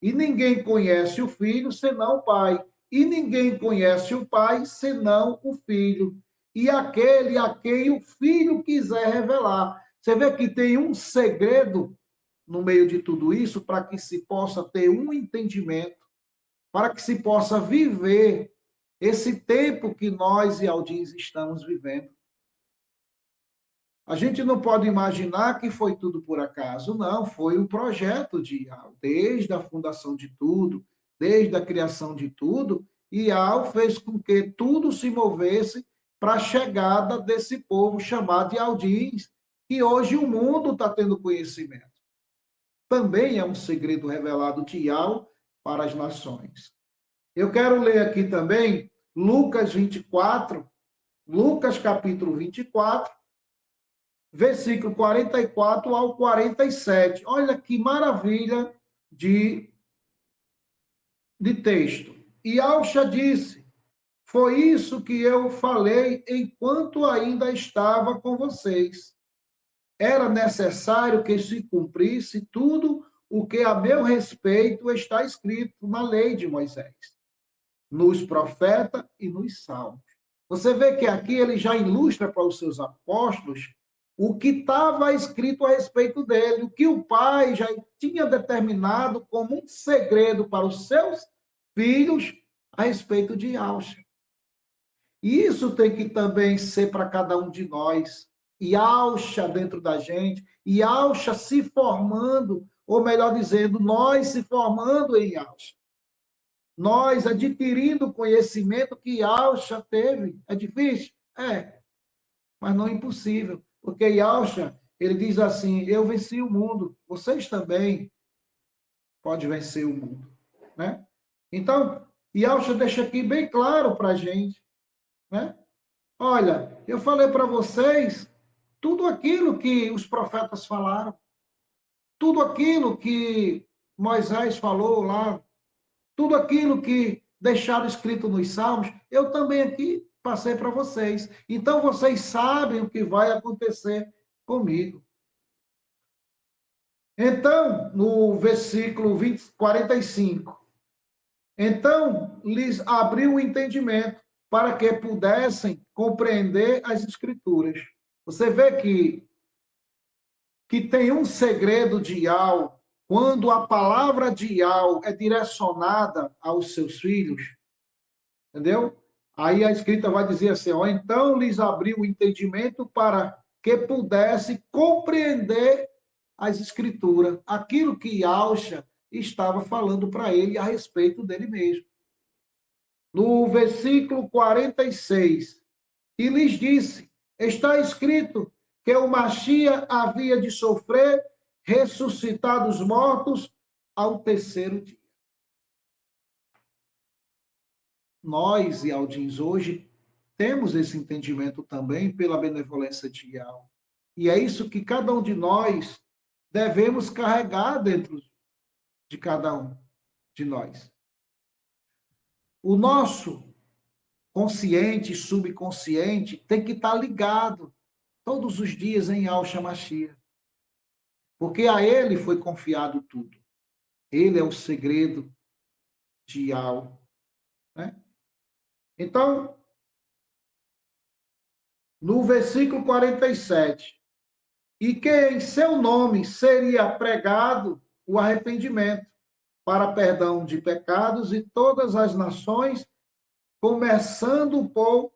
E ninguém conhece o Filho senão o Pai. E ninguém conhece o Pai senão o Filho. E aquele a quem o Filho quiser revelar. Você vê que tem um segredo no meio de tudo isso para que se possa ter um entendimento, para que se possa viver esse tempo que nós e Aldins estamos vivendo. A gente não pode imaginar que foi tudo por acaso, não, foi um projeto de IAL, desde a fundação de tudo, desde a criação de tudo, IAL fez com que tudo se movesse para a chegada desse povo chamado de Aldins, que hoje o mundo está tendo conhecimento. Também é um segredo revelado de IAL para as nações. Eu quero ler aqui também Lucas 24, Lucas capítulo 24, versículo 44 ao 47. Olha que maravilha de texto. E Alcha disse: foi isso que eu falei enquanto ainda estava com vocês. Era necessário que se cumprisse tudo o que a meu respeito está escrito na lei de Moisés, nos profetas e nos salmos. Você vê que aqui ele já ilustra para os seus apóstolos o que estava escrito a respeito dele, o que o pai já tinha determinado como um segredo para os seus filhos a respeito de Alcha. E isso tem que também ser para cada um de nós. E Alcha dentro da gente, e Alcha se formando, ou melhor dizendo, nós se formando em Alcha. Nós adquirindo o conhecimento que Alcha teve. É difícil? É, mas não é impossível. Porque Yalcha, ele diz assim, eu venci o mundo, vocês também podem vencer o mundo. Né? Então, Yalcha deixa aqui bem claro para a gente. Né? Olha, eu falei para vocês tudo aquilo que os profetas falaram, tudo aquilo que Moisés falou lá, tudo aquilo que deixaram escrito nos Salmos, eu também aqui passei para vocês. Então, vocês sabem o que vai acontecer comigo. Então, no versículo 45, então lhes abriu o entendimento para que pudessem compreender as Escrituras. Você vê que tem um segredo de Ial, quando a palavra de Ial é direcionada aos seus filhos, entendeu? Aí a escrita vai dizer assim, ó, então lhes abriu o entendimento para que pudesse compreender as escrituras, aquilo que Alcha estava falando para ele a respeito dele mesmo. No versículo 46, e lhes disse, está escrito que o Machia havia de sofrer, ressuscitar dos mortos ao terceiro dia. Nós, e Aldins, hoje, temos esse entendimento também pela benevolência de Ial. E é isso que cada um de nós devemos carregar dentro de cada um de nós. O nosso consciente e subconsciente tem que estar ligado todos os dias em Yahshua Mashiach. Porque a ele foi confiado tudo. Ele é o segredo de Yahweh. Né? Então, no versículo 47, e que em seu nome seria pregado o arrependimento para perdão de pecados e todas as nações, começando por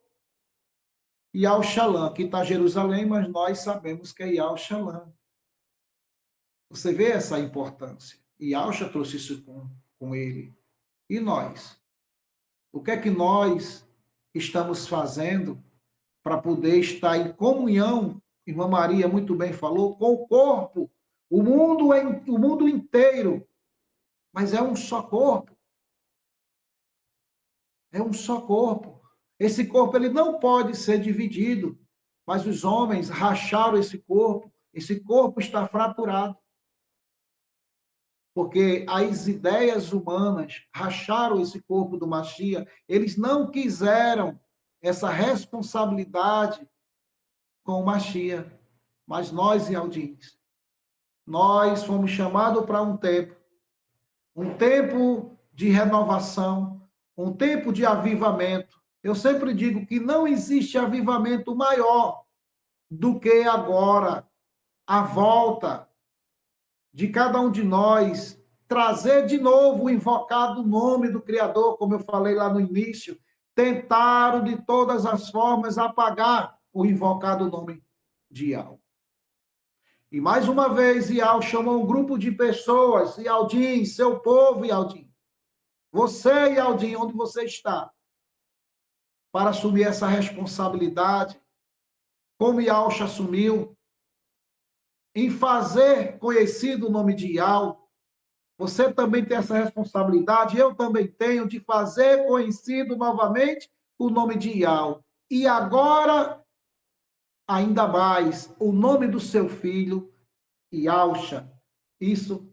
Yahushalã, que está Jerusalém, mas nós sabemos que é Yahushalã. Você vê essa importância. E Yahusha trouxe isso com ele. E nós? O que é que nós estamos fazendo para poder estar em comunhão, irmã Maria muito bem falou, com o corpo, o mundo inteiro, mas é um só corpo. É um só corpo. Esse corpo ele não pode ser dividido, mas os homens racharam esse corpo está fraturado. Porque as ideias humanas racharam esse corpo do Mashiach, eles não quiseram essa responsabilidade com o Mashiach. Mas nós, Yaldins, nós fomos chamados para um tempo de renovação, um tempo de avivamento. Eu sempre digo que não existe avivamento maior do que agora a volta de cada um de nós, trazer de novo o invocado nome do Criador, como eu falei lá no início. Tentaram de todas as formas apagar o invocado nome de Yahweh. E mais uma vez, Ial chamou um grupo de pessoas, Ialdin, seu povo, Ialdin. Você, Ialdin, onde você está? Para assumir essa responsabilidade, como Yalcha assumiu, em fazer conhecido o nome de Ial. Você também tem essa responsabilidade, eu também tenho, de fazer conhecido novamente o nome de Ial. E agora, ainda mais, o nome do seu filho, Yalcha. Isso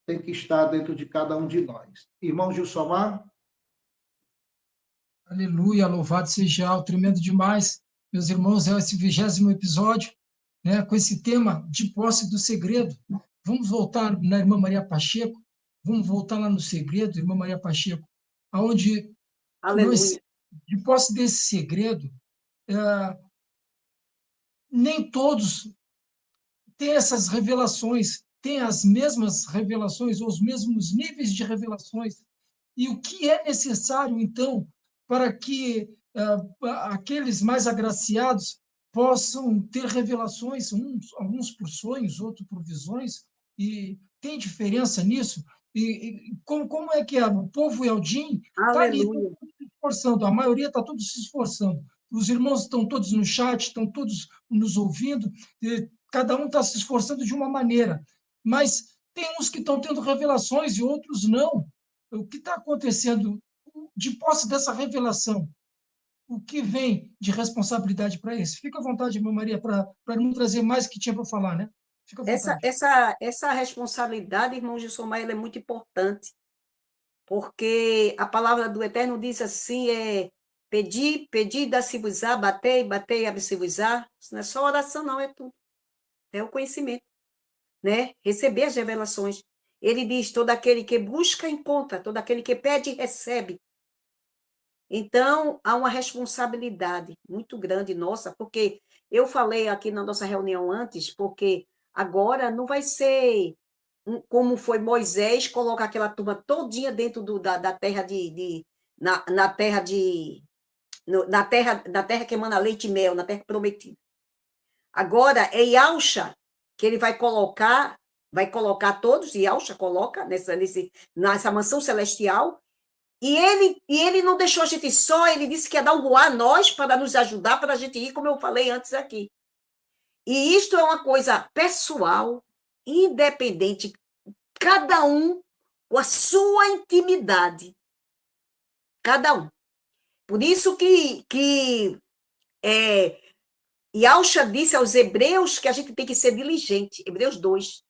tem que estar dentro de cada um de nós. Irmão Gilsomar? Aleluia, louvado seja o tremendo demais. Meus irmãos, é esse 20º episódio, né, com esse tema de posse do segredo. Vamos voltar na irmã Maria Pacheco, vamos voltar lá no segredo, irmã Maria Pacheco, aonde nós, de posse desse segredo, nem todos têm essas revelações, têm as mesmas revelações, ou os mesmos níveis de revelações. E o que é necessário, então, para que aqueles mais agraciados possam ter revelações, alguns por sonhos, outros por visões, e tem diferença nisso? E como é que é? O povo Eldim está ali se esforçando, a maioria está todos se esforçando. Os irmãos estão todos no chat, estão todos nos ouvindo, cada um está se esforçando de uma maneira, mas tem uns que estão tendo revelações e outros não. O que está acontecendo de posse dessa revelação? O que vem de responsabilidade para isso? Fica à vontade, irmã Maria, para não trazer mais que tinha para falar, né? Fica à vontade. Essa responsabilidade, irmão Gilson, ela é muito importante, porque a palavra do Eterno diz assim, pedir, dá-se-vos-á, batei, abre-se-vos-á. Isso não é só oração, não, é tudo. É o conhecimento, né? Receber as revelações. Ele diz, todo aquele que busca, encontra, todo aquele que pede, recebe. Então, há uma responsabilidade muito grande nossa, porque eu falei aqui na nossa reunião antes, porque agora não vai ser como foi Moisés, colocar aquela turma todinha dentro da terra na terra que emana leite e mel, na terra prometida. Agora é Yalcha que ele vai colocar todos, Yalcha coloca nessa mansão celestial. E ele não deixou a gente só, ele disse que ia dar um voar a nós para nos ajudar, para a gente ir, como eu falei antes aqui. E isto é uma coisa pessoal, independente, cada um com a sua intimidade. Cada um. Por isso que Yalcha disse aos hebreus que a gente tem que ser diligente. Hebreus 2.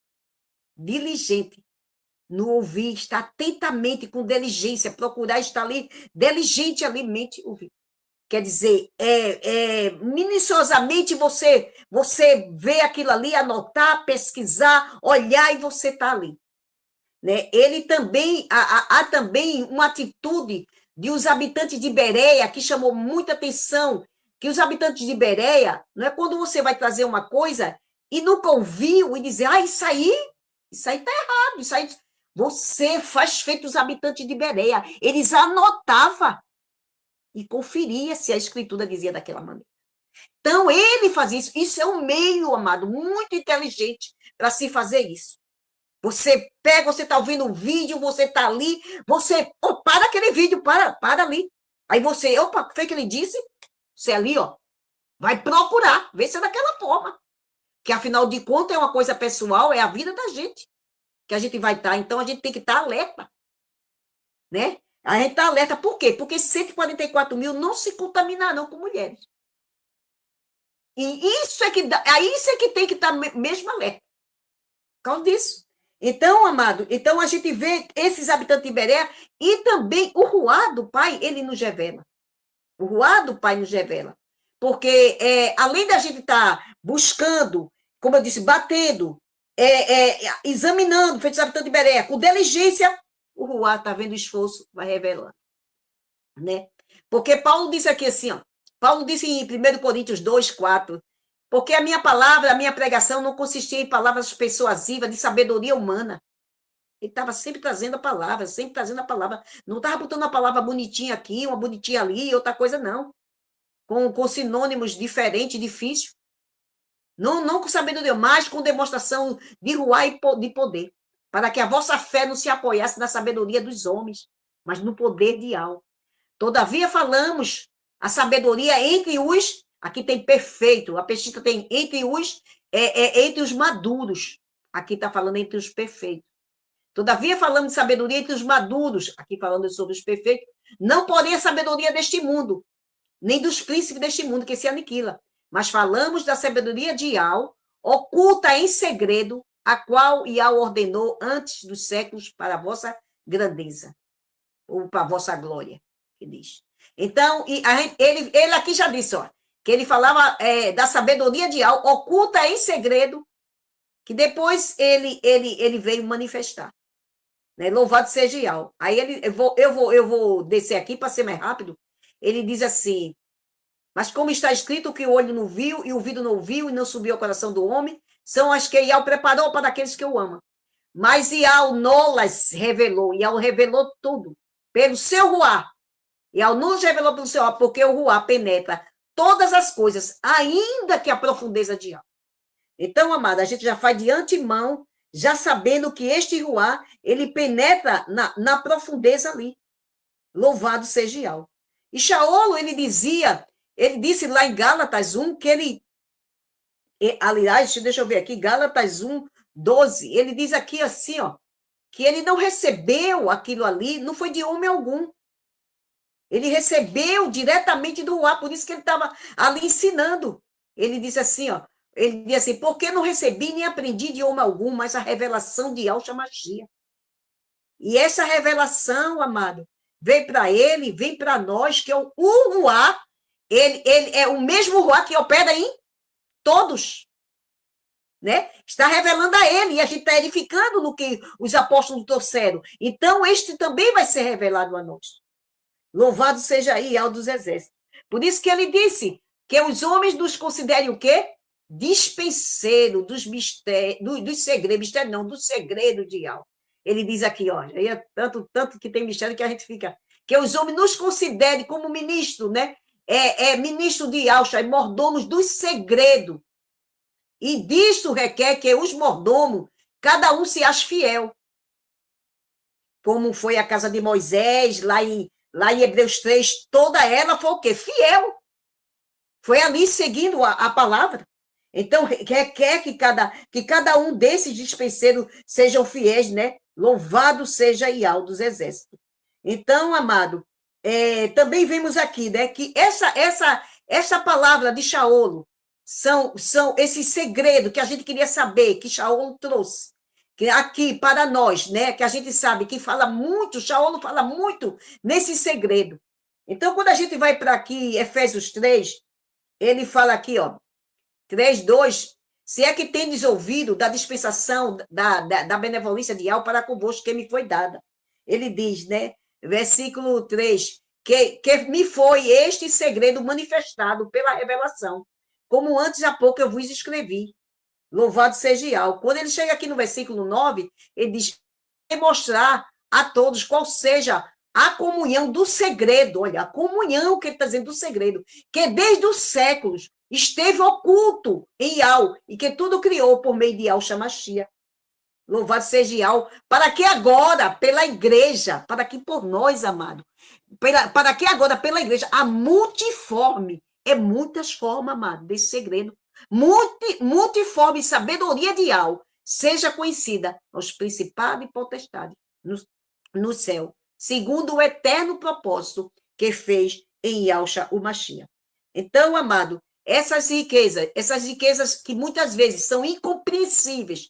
Diligente. No ouvir, estar atentamente, com diligência, procurar estar ali, diligente ali, mente ouvir. Quer dizer, minuciosamente você vê aquilo ali, anotar, pesquisar, olhar e você está ali. Né? Ele também, há também uma atitude de os habitantes de Bereia, que chamou muita atenção, que os habitantes de Bereia, não é quando você vai trazer uma coisa e nunca ouviu e dizer, isso aí está errado, isso aí... Você faz feito os habitantes de Bereia. Eles anotavam e conferia se a escritura dizia daquela maneira. Então, ele fazia isso. Isso é um meio, amado, muito inteligente para se fazer isso. Você pega, você está ouvindo um vídeo, você está ali, você... para aquele vídeo, para ali. Aí você, o que foi que ele disse? Você ali, vai procurar, ver se é daquela forma. Que, afinal de contas, é uma coisa pessoal, é a vida da gente que a gente vai estar, então a gente tem que estar alerta, né? A gente está alerta, por quê? Porque 144 mil não se contaminarão com mulheres. E isso é que tem que estar mesmo alerta, por causa disso. Então, amado, a gente vê esses habitantes de Bereia e também o Ruá do Pai, ele nos revela. O Ruá do Pai nos revela. Porque, além da gente estar buscando, como eu disse, batendo, examinando, feito habitante de Bereia, com diligência, o Ruá está vendo o esforço, vai revelando. Né? Porque Paulo disse aqui assim, ó, Paulo disse em 1 Coríntios 2, 4, porque a minha palavra, a minha pregação não consistia em palavras persuasivas de sabedoria humana. Ele estava sempre trazendo a palavra, sempre trazendo a palavra. Não estava botando uma palavra bonitinha aqui, uma bonitinha ali, outra coisa, não. Com sinônimos diferentes, difíceis. Não com sabedoria, mas com demonstração de ruá e de poder. Para que a vossa fé não se apoiasse na sabedoria dos homens, mas no poder de Yahweh. Todavia falamos a sabedoria entre os, aqui tem perfeito, a pesquisa tem entre os maduros. Aqui está falando entre os perfeitos. Todavia falamos de sabedoria entre os maduros, aqui falando sobre os perfeitos, não porém a sabedoria deste mundo, nem dos príncipes deste mundo que se aniquila, mas falamos da sabedoria de Yahweh, oculta em segredo, a qual Yahweh ordenou antes dos séculos para a vossa grandeza, ou para a vossa glória, que diz. Então, ele aqui já disse, ó, que ele falava da sabedoria de Yahweh, oculta em segredo, que depois ele veio manifestar. Né? Louvado seja Yahweh. Aí eu vou descer aqui para ser mais rápido. Ele diz assim, mas como está escrito que o olho não viu, e o ouvido não ouviu, e não subiu ao coração do homem, são as que Yahweh preparou para aqueles que o amam. Mas Yahweh nolas revelou, Yahweh revelou tudo, pelo seu ruá. Yahweh nos revelou pelo seu ruá, porque o ruá penetra todas as coisas, ainda que a profundeza de Yahweh. Então, amada, a gente já faz de antemão, já sabendo que este ruá, ele penetra na profundeza ali. Louvado seja Yahweh. E Shaolo, ele disse lá em Gálatas 1, que ele, aliás, deixa eu ver aqui, Gálatas 1, 12, ele diz aqui assim, ó, que ele não recebeu aquilo ali, não foi de homem algum. Ele recebeu diretamente do ruá, por isso que ele estava ali ensinando. Ele diz assim, ó, ele diz assim, porque não recebi nem aprendi de homem algum, mas a revelação de Yahshua Mashiach. E essa revelação, amado, vem para ele, vem para nós, que é o ruá, ele é o mesmo ruá que opera em todos. Né? Está revelando a ele, e a gente está edificando no que os apóstolos trouxeram. Então, este também vai ser revelado a nós. Louvado seja Yahweh dos exércitos. Por isso que ele disse que os homens nos considerem o quê? Dispenseiro dos mistérios, dos segredos, mistério não, do segredo de Yahweh. Ele diz aqui, ó, aí é tanto que tem mistério que a gente fica, que os homens nos considerem como ministro, né? Ministro de Yahshua, mordomos do segredo. E disso requer que os mordomos, cada um se ache fiel. Como foi a casa de Moisés, lá em Hebreus 3, toda ela foi o quê? Fiel. Foi ali seguindo a palavra. Então, requer que cada um desses dispenseiros sejam fiéis, né? Louvado seja Yahweh dos exércitos. Então, amado, também vemos aqui, né, que essa palavra de Shaolo são esse segredo que a gente queria saber, que Shaolo trouxe, que aqui para nós, né, que a gente sabe que Shaolo fala muito nesse segredo. Então, quando a gente vai para aqui, Efésios 3, ele fala aqui, ó, 3:2, se é que tendes ouvido da dispensação da benevolência de Yahweh para convosco que me foi dada. Ele diz, né, versículo 3, que me foi este segredo manifestado pela revelação, como antes há pouco eu vos escrevi. Louvado seja Yahweh. Quando ele chega aqui no versículo 9, ele diz, mostrar a todos qual seja a comunhão do segredo. Olha, a comunhão que ele está dizendo do segredo, que desde os séculos esteve oculto em Yahweh, e que tudo criou por meio de Yahshua Mashiach. Louvado seja Yahweh, para que agora, pela igreja, para que por nós, amado, para que agora, pela igreja, a multiforme, muitas formas, amado, desse segredo, multiforme sabedoria de Yahweh, seja conhecida aos principados e potestades no céu, segundo o eterno propósito que fez em Yahshua o Mashiach. Então, amado, essas riquezas que muitas vezes são incompreensíveis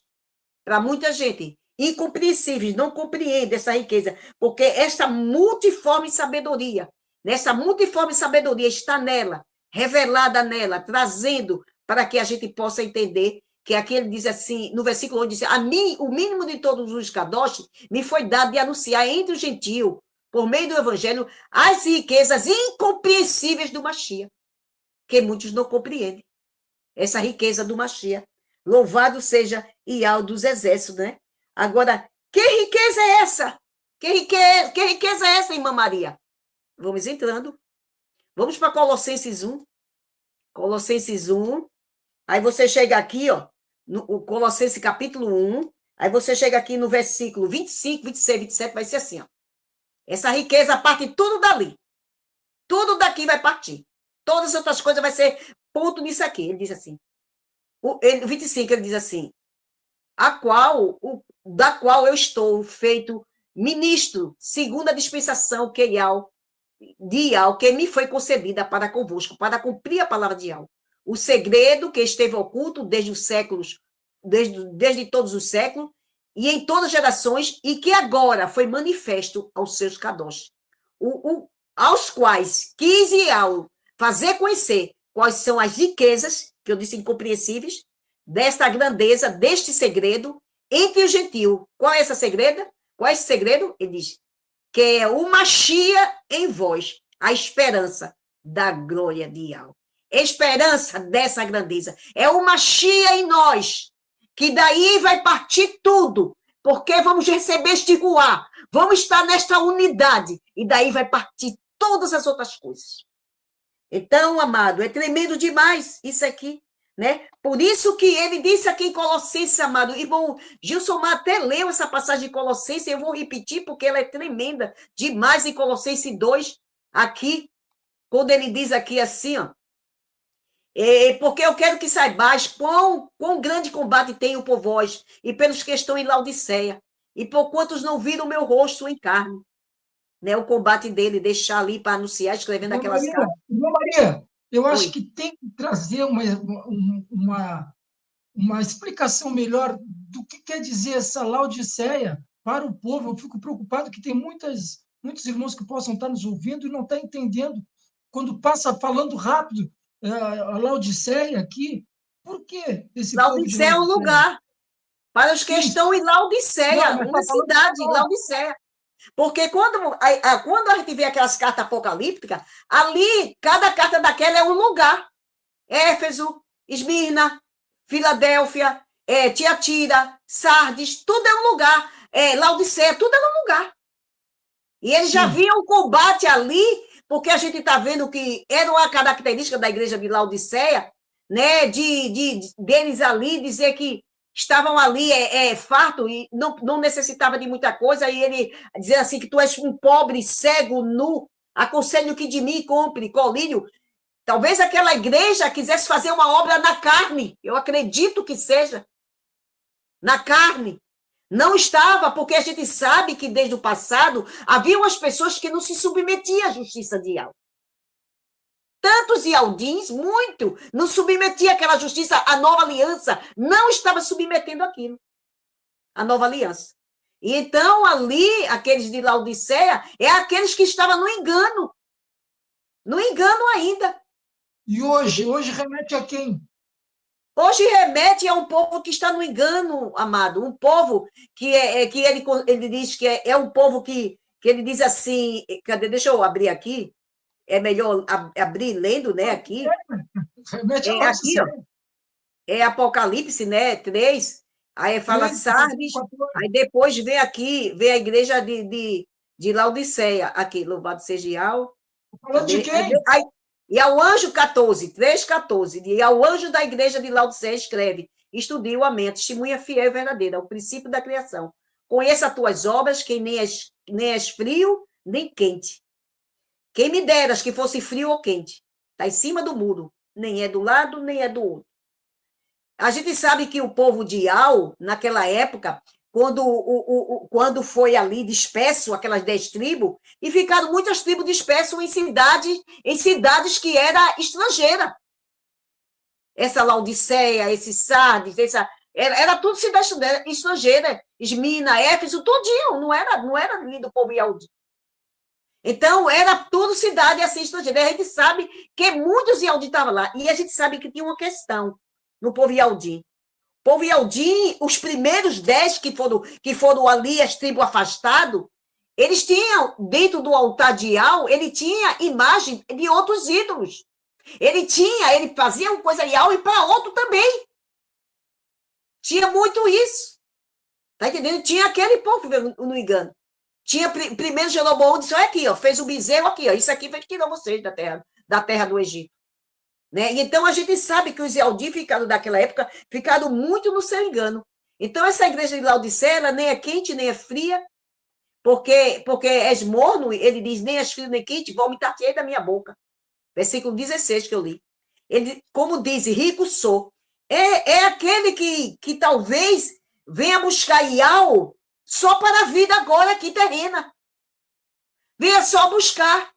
para muita gente, incompreensíveis, não compreende essa riqueza, porque esta multiforme sabedoria nessa multiforme sabedoria, está nela, revelada nela, trazendo para que a gente possa entender que aqui ele diz assim, no versículo 8, diz, a mim, o mínimo de todos os kadosh, me foi dado de anunciar entre o gentio, por meio do evangelho, as riquezas incompreensíveis do Mashiach, que muitos não compreendem. Essa riqueza do Mashiach. Louvado seja Ial dos exércitos, né? Agora, que riqueza é essa? Que riqueza é essa, irmã Maria? Vamos entrando. Vamos para Colossenses 1. Colossenses 1. Aí você chega aqui, ó, no Colossenses capítulo 1. Aí você chega aqui no versículo 25, 26, 27, vai ser assim, ó. Essa riqueza parte tudo dali. Tudo daqui vai partir. Todas as outras coisas vai ser ponto nisso aqui. Ele diz assim. O 25, ele diz assim, da qual eu estou feito ministro, segundo a dispensação que que me foi concedida para convosco, para cumprir a palavra de Ial. O segredo que esteve oculto desde os séculos, desde todos os séculos, e em todas as gerações, e que agora foi manifesto aos seus kadosh, aos quais quis Ial fazer conhecer quais são as riquezas, que eu disse incompreensíveis, desta grandeza, deste segredo, entre o gentio. Qual é esse segredo? Qual é esse segredo? Ele diz, que é o Mashiach em vós, a esperança da glória de Ial. Esperança dessa grandeza. É o Mashiach em nós, que daí vai partir tudo, porque vamos receber este ruá, vamos estar nesta unidade, e daí vai partir todas as outras coisas. Então, amado, é tremendo demais isso aqui, né? Por isso que ele disse aqui em Colossenses, amado, irmão Gilson até leu essa passagem de Colossenses, eu vou repetir porque ela é tremenda demais em Colossenses 2, aqui, quando ele diz aqui assim, ó, porque eu quero que saibais quão grande combate tenho por vós e pelos que estão em Laodiceia, e por quantos não viram o meu rosto em carne. Né, o combate dele, deixar ali para anunciar, escrevendo aquelas cartas. Irmã Maria, eu acho Oi. que tem que trazer uma explicação melhor do que quer dizer essa Laodiceia para o povo. Eu fico preocupado que tem muitos irmãos que possam estar nos ouvindo e não estão entendendo. Quando passa falando rápido, a Laodiceia aqui, por que esse povo de Laodiceia é um lugar para os que estão em Laodiceia, não, uma cidade, Laodiceia. Porque quando a gente vê aquelas cartas apocalípticas, ali, cada carta daquela é um lugar. Éfeso, Esmirna, Filadélfia, Tiatira, Sardes, tudo é um lugar. Laodiceia, tudo é um lugar. E eles já viam o combate ali, porque a gente está vendo que era uma característica da igreja de Laodiceia, né, deles ali dizer que estavam ali farto e não necessitava de muita coisa, e ele dizer assim que tu és um pobre, cego, nu, aconselho que de mim compre colírio. Talvez aquela igreja quisesse fazer uma obra na carne, eu acredito que seja, na carne. Não estava, porque a gente sabe que desde o passado haviam as pessoas que não se submetiam à justiça de Ial. Tantos Ialdins, muito, não submetia aquela justiça, a nova aliança não estava submetendo aquilo, a nova aliança. E então, ali, aqueles de Laodiceia, é aqueles que estavam no engano ainda. E hoje remete a quem? Hoje remete a um povo que está no engano, amado, um povo que ele diz que é um povo que ele diz assim, cadê? Deixa eu abrir aqui. É melhor abrir lendo, né, aqui. Aqui, ó. É Apocalipse, né, 3. Aí fala Sardes, aí depois vem aqui, vem a igreja de Laodiceia. Aqui, louvado seja Ial. Falando de quem? E ao anjo 14, 3,14, e ao anjo da igreja de Laodiceia escreve, estude o amém, testemunha fiel e verdadeira, o princípio da criação. Conheça as tuas obras, que nem és frio, nem quente. Quem me deras que fosse frio ou quente. Está em cima do muro. Nem é do lado, nem é do outro. A gente sabe que o povo de Ial, naquela época, quando foi ali disperso, aquelas 10 tribos, e ficaram muitas tribos dispersas em cidades que era estrangeira. Essa Laodiceia, esse Sardes, era tudo cidade estrangeira. Esmirna, Éfeso, tudinho. Não era ali do povo Ialdi. Então, era tudo cidade assim, estrangeira. A gente sabe que muitos Yaldim estavam lá. E a gente sabe que tinha uma questão no povo Yaldim. O povo Yaldim, os primeiros 10 que foram ali, as tribos afastadas, eles tinham, dentro do altar de Iau, ele tinha imagem de outros ídolos. Ele fazia uma coisa Iau e para outro também. Tinha muito isso. Tá entendendo? Tinha aquele povo, não engano. Tinha primeiro Jeroboão disse: olha aqui, ó, fez o bezerro aqui, ó, isso aqui foi que tirou vocês da terra do Egito. Né? E então a gente sabe que os Yaldim ficaram daquela época, ficaram muito no seu engano. Então essa igreja de Laodiceia, ela nem é quente, nem é fria, porque és morno, ele diz, nem és frio, nem quente, vomitar-te-ei da minha boca. Versículo 16 que eu li. Ele, como diz, rico sou. É aquele que talvez venha buscar Iau só para a vida agora aqui terrena. Venha só buscar.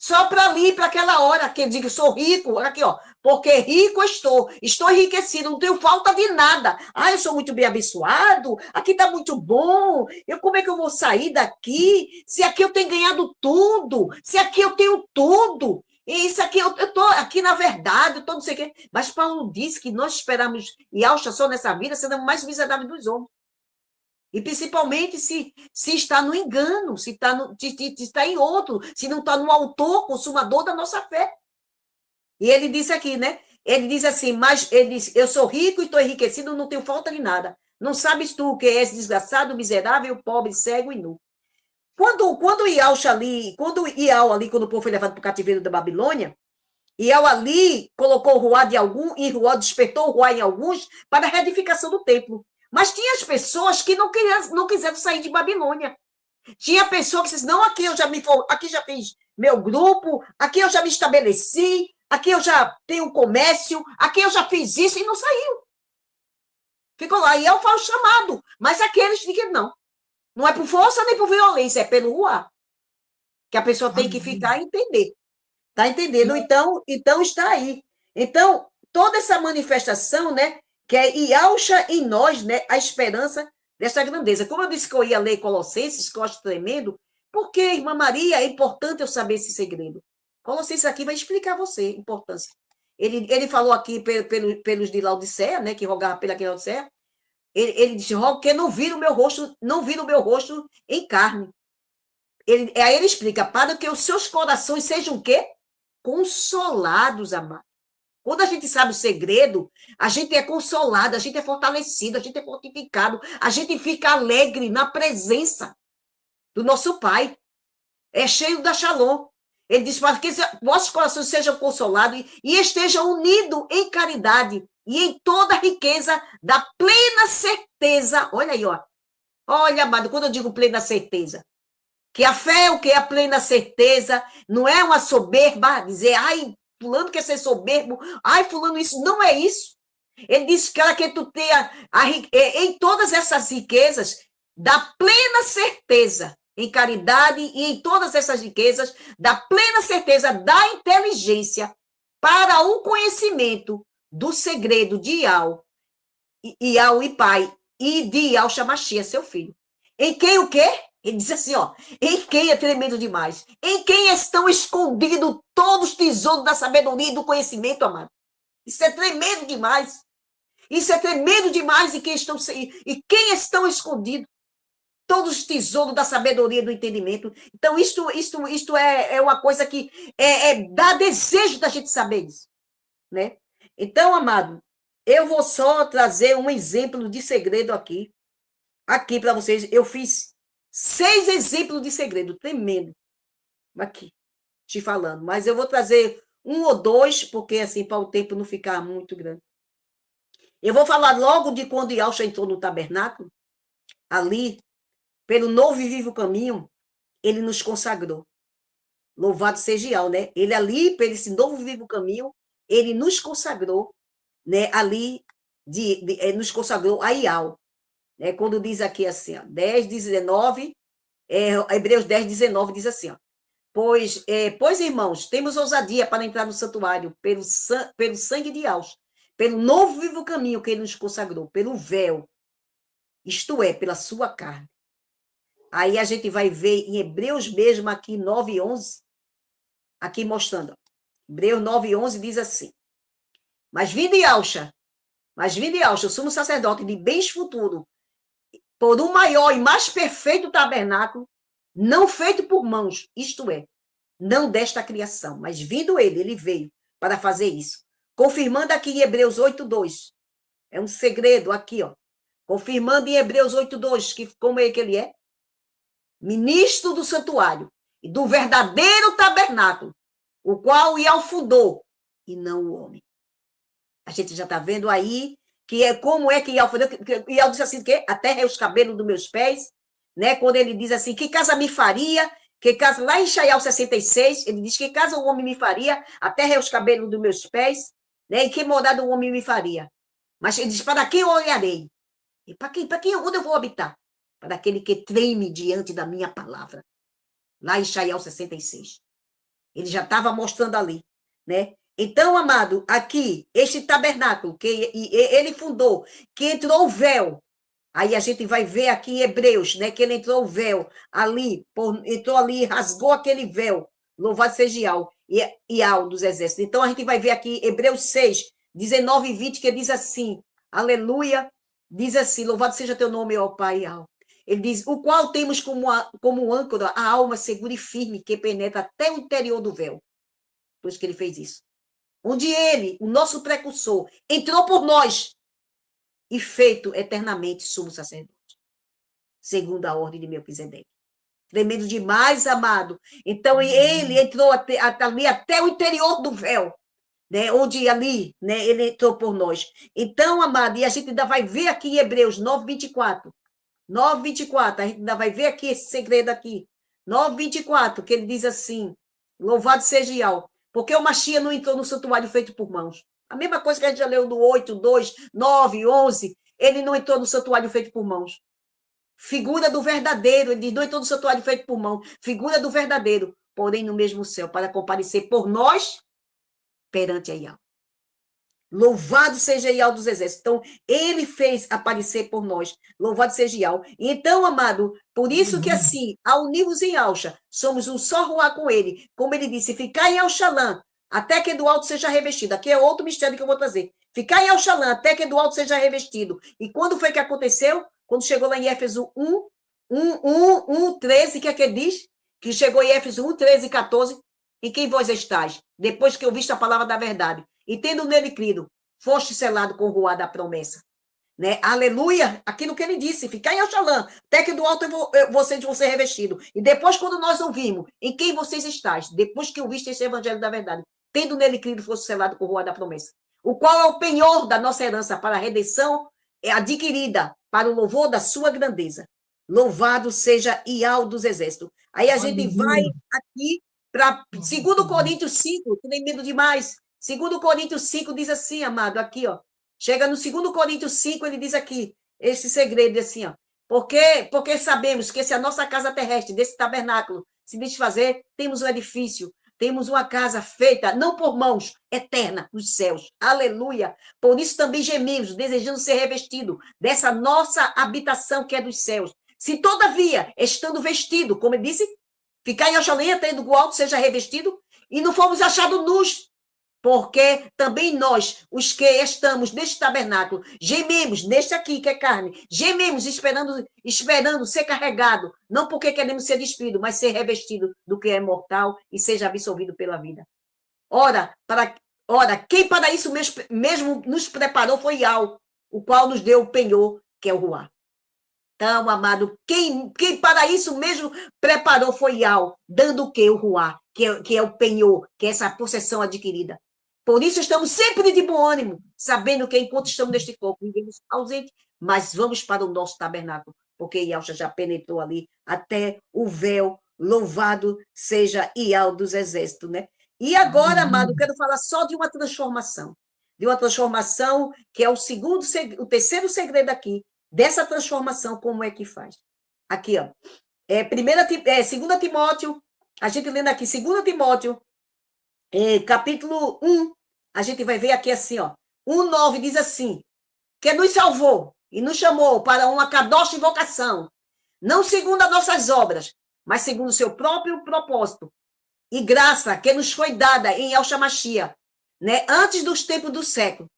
Só para ali, para aquela hora, que eu digo, sou rico, aqui, ó, porque rico estou enriquecido, não tenho falta de nada. Ah, eu sou muito bem abençoado, aqui está muito bom, como é que eu vou sair daqui? Se aqui eu tenho ganhado tudo, se aqui eu tenho tudo, e isso aqui, eu estou aqui na verdade, eu estou não sei o quê. Mas Paulo disse que nós esperamos, e alcha só nessa vida, seremos mais miseráveis dos homens. E principalmente se está no engano, se está em outro, se não está no autor, consumador da nossa fé. E ele disse aqui, né? Ele diz assim, mas ele diz, eu sou rico e estou enriquecido, não tenho falta de nada. Não sabes tu que és desgraçado, miserável, pobre, cego e nu. Quando Iau ali, quando o povo foi levado para o cativeiro da Babilônia, Iau ali colocou o ruá de algum, e Ruá despertou o ruá em alguns para a reedificação do templo. Mas tinha as pessoas que não quiseram sair de Babilônia. Tinha pessoas que diziam, não, aqui já fiz meu grupo, aqui eu já me estabeleci, aqui eu já tenho comércio, aqui eu já fiz isso, e não saiu. Ficou lá, e eu falo chamado. Mas aqueles que não é por força nem por violência, é pelo ruá. Que a pessoa tem que ficar e entender. Tá entendendo? Então está aí. Então, toda essa manifestação, né, que é Iaucha em nós, né, a esperança dessa grandeza. Como eu disse que eu ia ler Colossenses, que eu acho tremendo, porque, irmã Maria, é importante eu saber esse segredo. Colossenses aqui vai explicar a você a importância. Ele falou aqui pelos de Laodiceia, né, que rogava pela Laodiceia, ele disse, rogo que não vira o meu rosto em carne. Aí ele explica, para que os seus corações sejam o quê? Consolados, amados. Quando a gente sabe o segredo, a gente é consolado, a gente é fortalecido, a gente é fortificado, a gente fica alegre na presença do nosso Pai. É cheio da Shalom. Ele diz para que vossos corações sejam consolados e estejam unidos em caridade e em toda a riqueza da plena certeza. Olha aí, ó. Olha, amado, quando eu digo plena certeza, que a fé é o que? A plena certeza, não é uma soberba, dizer, ai, fulano quer ser soberbo, ai, fulano isso, não é isso. Ele diz que tu tenha em todas essas riquezas, da plena certeza, em caridade e em todas essas riquezas, da plena certeza da inteligência para o conhecimento do segredo de Iau e Pai, e de Iau Shamashia, seu filho. Em quem o quê? Ele diz assim, ó, em quem é tremendo demais? Em quem estão escondidos todos os tesouros da sabedoria e do conhecimento, amado? Isso é tremendo demais. Isso é tremendo demais e quem estão escondidos? Todos os tesouros da sabedoria e do entendimento. Então, isto é uma coisa que dá desejo da gente saber isso. Né? Então, amado, eu vou só trazer um exemplo de segredo aqui para vocês. Eu fiz 6 exemplos de segredo, tremendo. Aqui, te falando. Mas eu vou trazer 1 ou 2, porque assim, para o tempo não ficar muito grande. Eu vou falar logo de quando Yahshua entrou no tabernáculo, ali, pelo novo e vivo caminho, ele nos consagrou. Louvado seja Yahweh, né? Ele ali, pelo esse novo e vivo caminho, ele nos consagrou, né? Ali, nos consagrou a Yahweh. Né? Quando diz aqui assim, ó, 10, 19, Hebreus 10, 19 diz assim, ó, pois, irmãos, temos ousadia para entrar no santuário pelo sangue de Yahshua, pelo novo vivo caminho que ele nos consagrou, pelo véu, isto é, pela sua carne. Aí a gente vai ver em Hebreus mesmo, aqui 9:11, aqui mostrando. Hebreus 9:11 diz assim: Mas vinde Yahshua, o sumo sacerdote de bens futuros, por um maior e mais perfeito tabernáculo, não feito por mãos, isto é, não desta criação, mas vindo ele veio para fazer isso. Confirmando aqui em Hebreus 8:2. É um segredo aqui, ó. Confirmando em Hebreus 8:2, que como é que ele é? Ministro do santuário e do verdadeiro tabernáculo, o qual Ial fundou, e não o homem. A gente já está vendo aí que é como é que Ial fundou. Ial disse assim, que a terra é os cabelos dos meus pés, né? Quando ele diz assim, que casa me faria, que casa, lá em Ishaial 66, ele diz que casa o homem me faria, a terra é os cabelos dos meus pés, né? E que morada o homem me faria. Mas ele diz, para quem eu olharei? E para quem onde eu vou habitar? Para aquele que treme diante da minha palavra. Lá em Ishaial 66. Ele já estava mostrando ali, né? Então, amado, aqui, este tabernáculo que ele fundou, que entrou o véu, aí a gente vai ver aqui em Hebreus, né, que ele entrou o véu ali, entrou ali, rasgou aquele véu, louvado seja Ial dos exércitos. Então, a gente vai ver aqui Hebreus 6, 19 e 20, que diz assim, aleluia, diz assim, louvado seja teu nome, ó Pai, Ial. Ele diz, o qual temos como âncora a alma segura e firme, que penetra até o interior do véu. Depois que ele fez isso. Onde ele, o nosso precursor, entrou por nós e feito eternamente sumo sacerdote, segundo a ordem de Melquisedeque. Tremendo demais, amado. Então, ele entrou ali até o interior do véu, né? Onde ali, né, ele entrou por nós. Então, amado, e a gente ainda vai ver aqui em Hebreus 9:24, 9:24, a gente ainda vai ver aqui esse segredo aqui. 9:24, que ele diz assim, louvado seja Ial, porque o Machia não entrou no santuário feito por mãos. A mesma coisa que a gente já leu do 8, 2, 9, 11, ele não entrou no santuário feito por mãos. Figura do verdadeiro, ele diz, não entrou no santuário feito por mão, figura do verdadeiro, porém no mesmo céu, para comparecer por nós perante a Ial. Louvado seja Ial dos exércitos. Então, ele fez aparecer por nós. Louvado seja Ial. Então, amado, por isso que assim, ao unirmos em Alxa, somos um só ruá com ele. Como ele disse, ficar em Alxalã, até que do alto seja revestido. Aqui é outro mistério que eu vou trazer. Ficar em Alxalã, até que do alto seja revestido. E quando foi que aconteceu? Quando chegou lá em Éfeso 13, que é que ele diz? Que chegou em Éfeso 1, 13 e 14. Em quem vós estáis? Depois que ouviste a palavra da verdade. E tendo nele crido, foste selado com o ruá da promessa. Né? Aleluia! Aquilo que ele disse, ficar em Oxalã, até que do alto vocês vão ser revestidos. E depois, quando nós ouvimos, em quem vocês estáis? Depois que ouviste esse evangelho da verdade, tendo nele crido, foste selado com o ruá da promessa. O qual é o penhor da nossa herança para a redenção adquirida, para o louvor da sua grandeza. Louvado seja Ial dos exércitos. Aí a gente vai aqui para 2 Coríntios 5, tremendo demais. 2 Coríntios 5 diz assim, amado, aqui, ó. Chega no 2 Coríntios 5, ele diz aqui, esse segredo, assim, ó. Porque sabemos que se a nossa casa terrestre, desse tabernáculo, se desfazer, temos um edifício, temos uma casa feita, não por mãos, eterna, nos céus. Aleluia! Por isso também gememos, desejando ser revestido dessa nossa habitação que é dos céus. Se, todavia, estando vestido, como ele disse, ficar em Oxalém, tendo o alto seja revestido, e não fomos achados nus, porque também nós, os que estamos neste tabernáculo, gememos, neste aqui que é carne, gememos esperando ser carregado, não porque queremos ser despido, mas ser revestido do que é mortal e seja absorvido pela vida. Ora, quem para isso mesmo nos preparou foi Ial, o qual nos deu o penhor, que é o ruá. Então, amado, quem para isso mesmo preparou foi Ial, dando o quê? O ruá, que é o penhor, que é essa possessão adquirida. Por isso estamos sempre de bom ânimo, sabendo que enquanto estamos neste corpo, vivemos ausente, mas vamos para o nosso tabernáculo, porque Ial já penetrou ali até o véu, louvado seja Ial dos exércitos, né? E agora, amado, eu quero falar só de uma transformação que é o terceiro segredo aqui, dessa transformação, como é que faz? Aqui, ó. 2 Timóteo, a gente lendo aqui, 2 Timóteo, capítulo 1, a gente vai ver aqui assim, ó. 1:9 diz assim, que nos salvou e nos chamou para uma kadosh invocação, não segundo as nossas obras, mas segundo o seu próprio propósito e graça que nos foi dada em Yahshua Mashiach, né? Antes dos tempos do século.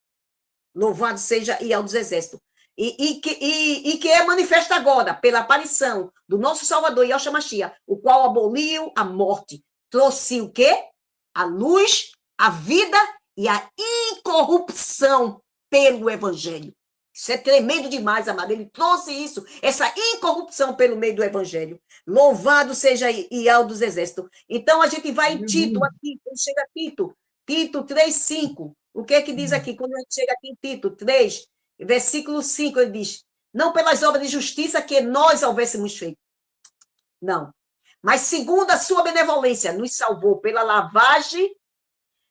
Louvado seja Yahweh dos Exércitos. E que é manifesta agora pela aparição do nosso Salvador, Yahshua Mashiach, o qual aboliu a morte, trouxe o quê? A luz, a vida e a incorrupção pelo Evangelho. Isso é tremendo demais, amado. Ele trouxe isso, essa incorrupção pelo meio do Evangelho. Louvado seja Yahweh dos Exércitos. Então, a gente vai em Tito, aqui, quando chega Tito 3:5. O que é que diz aqui? Quando a gente chega aqui em Tito 3, versículo 5, ele diz, não pelas obras de justiça que nós houvéssemos feito. Não. Mas segundo a sua benevolência, nos salvou pela lavagem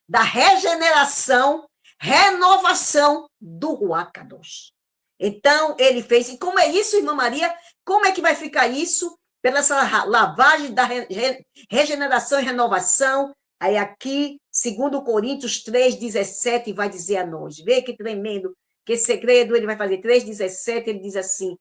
da regeneração, renovação do Ruach Kadosh. Então, ele fez. E como é isso, irmã Maria? Como é que vai ficar isso? Pela essa lavagem da regeneração e renovação. Aí aqui, segundo Coríntios 3:17, vai dizer a nós. Vê que tremendo, que segredo ele vai fazer. 3:17, ele diz assim,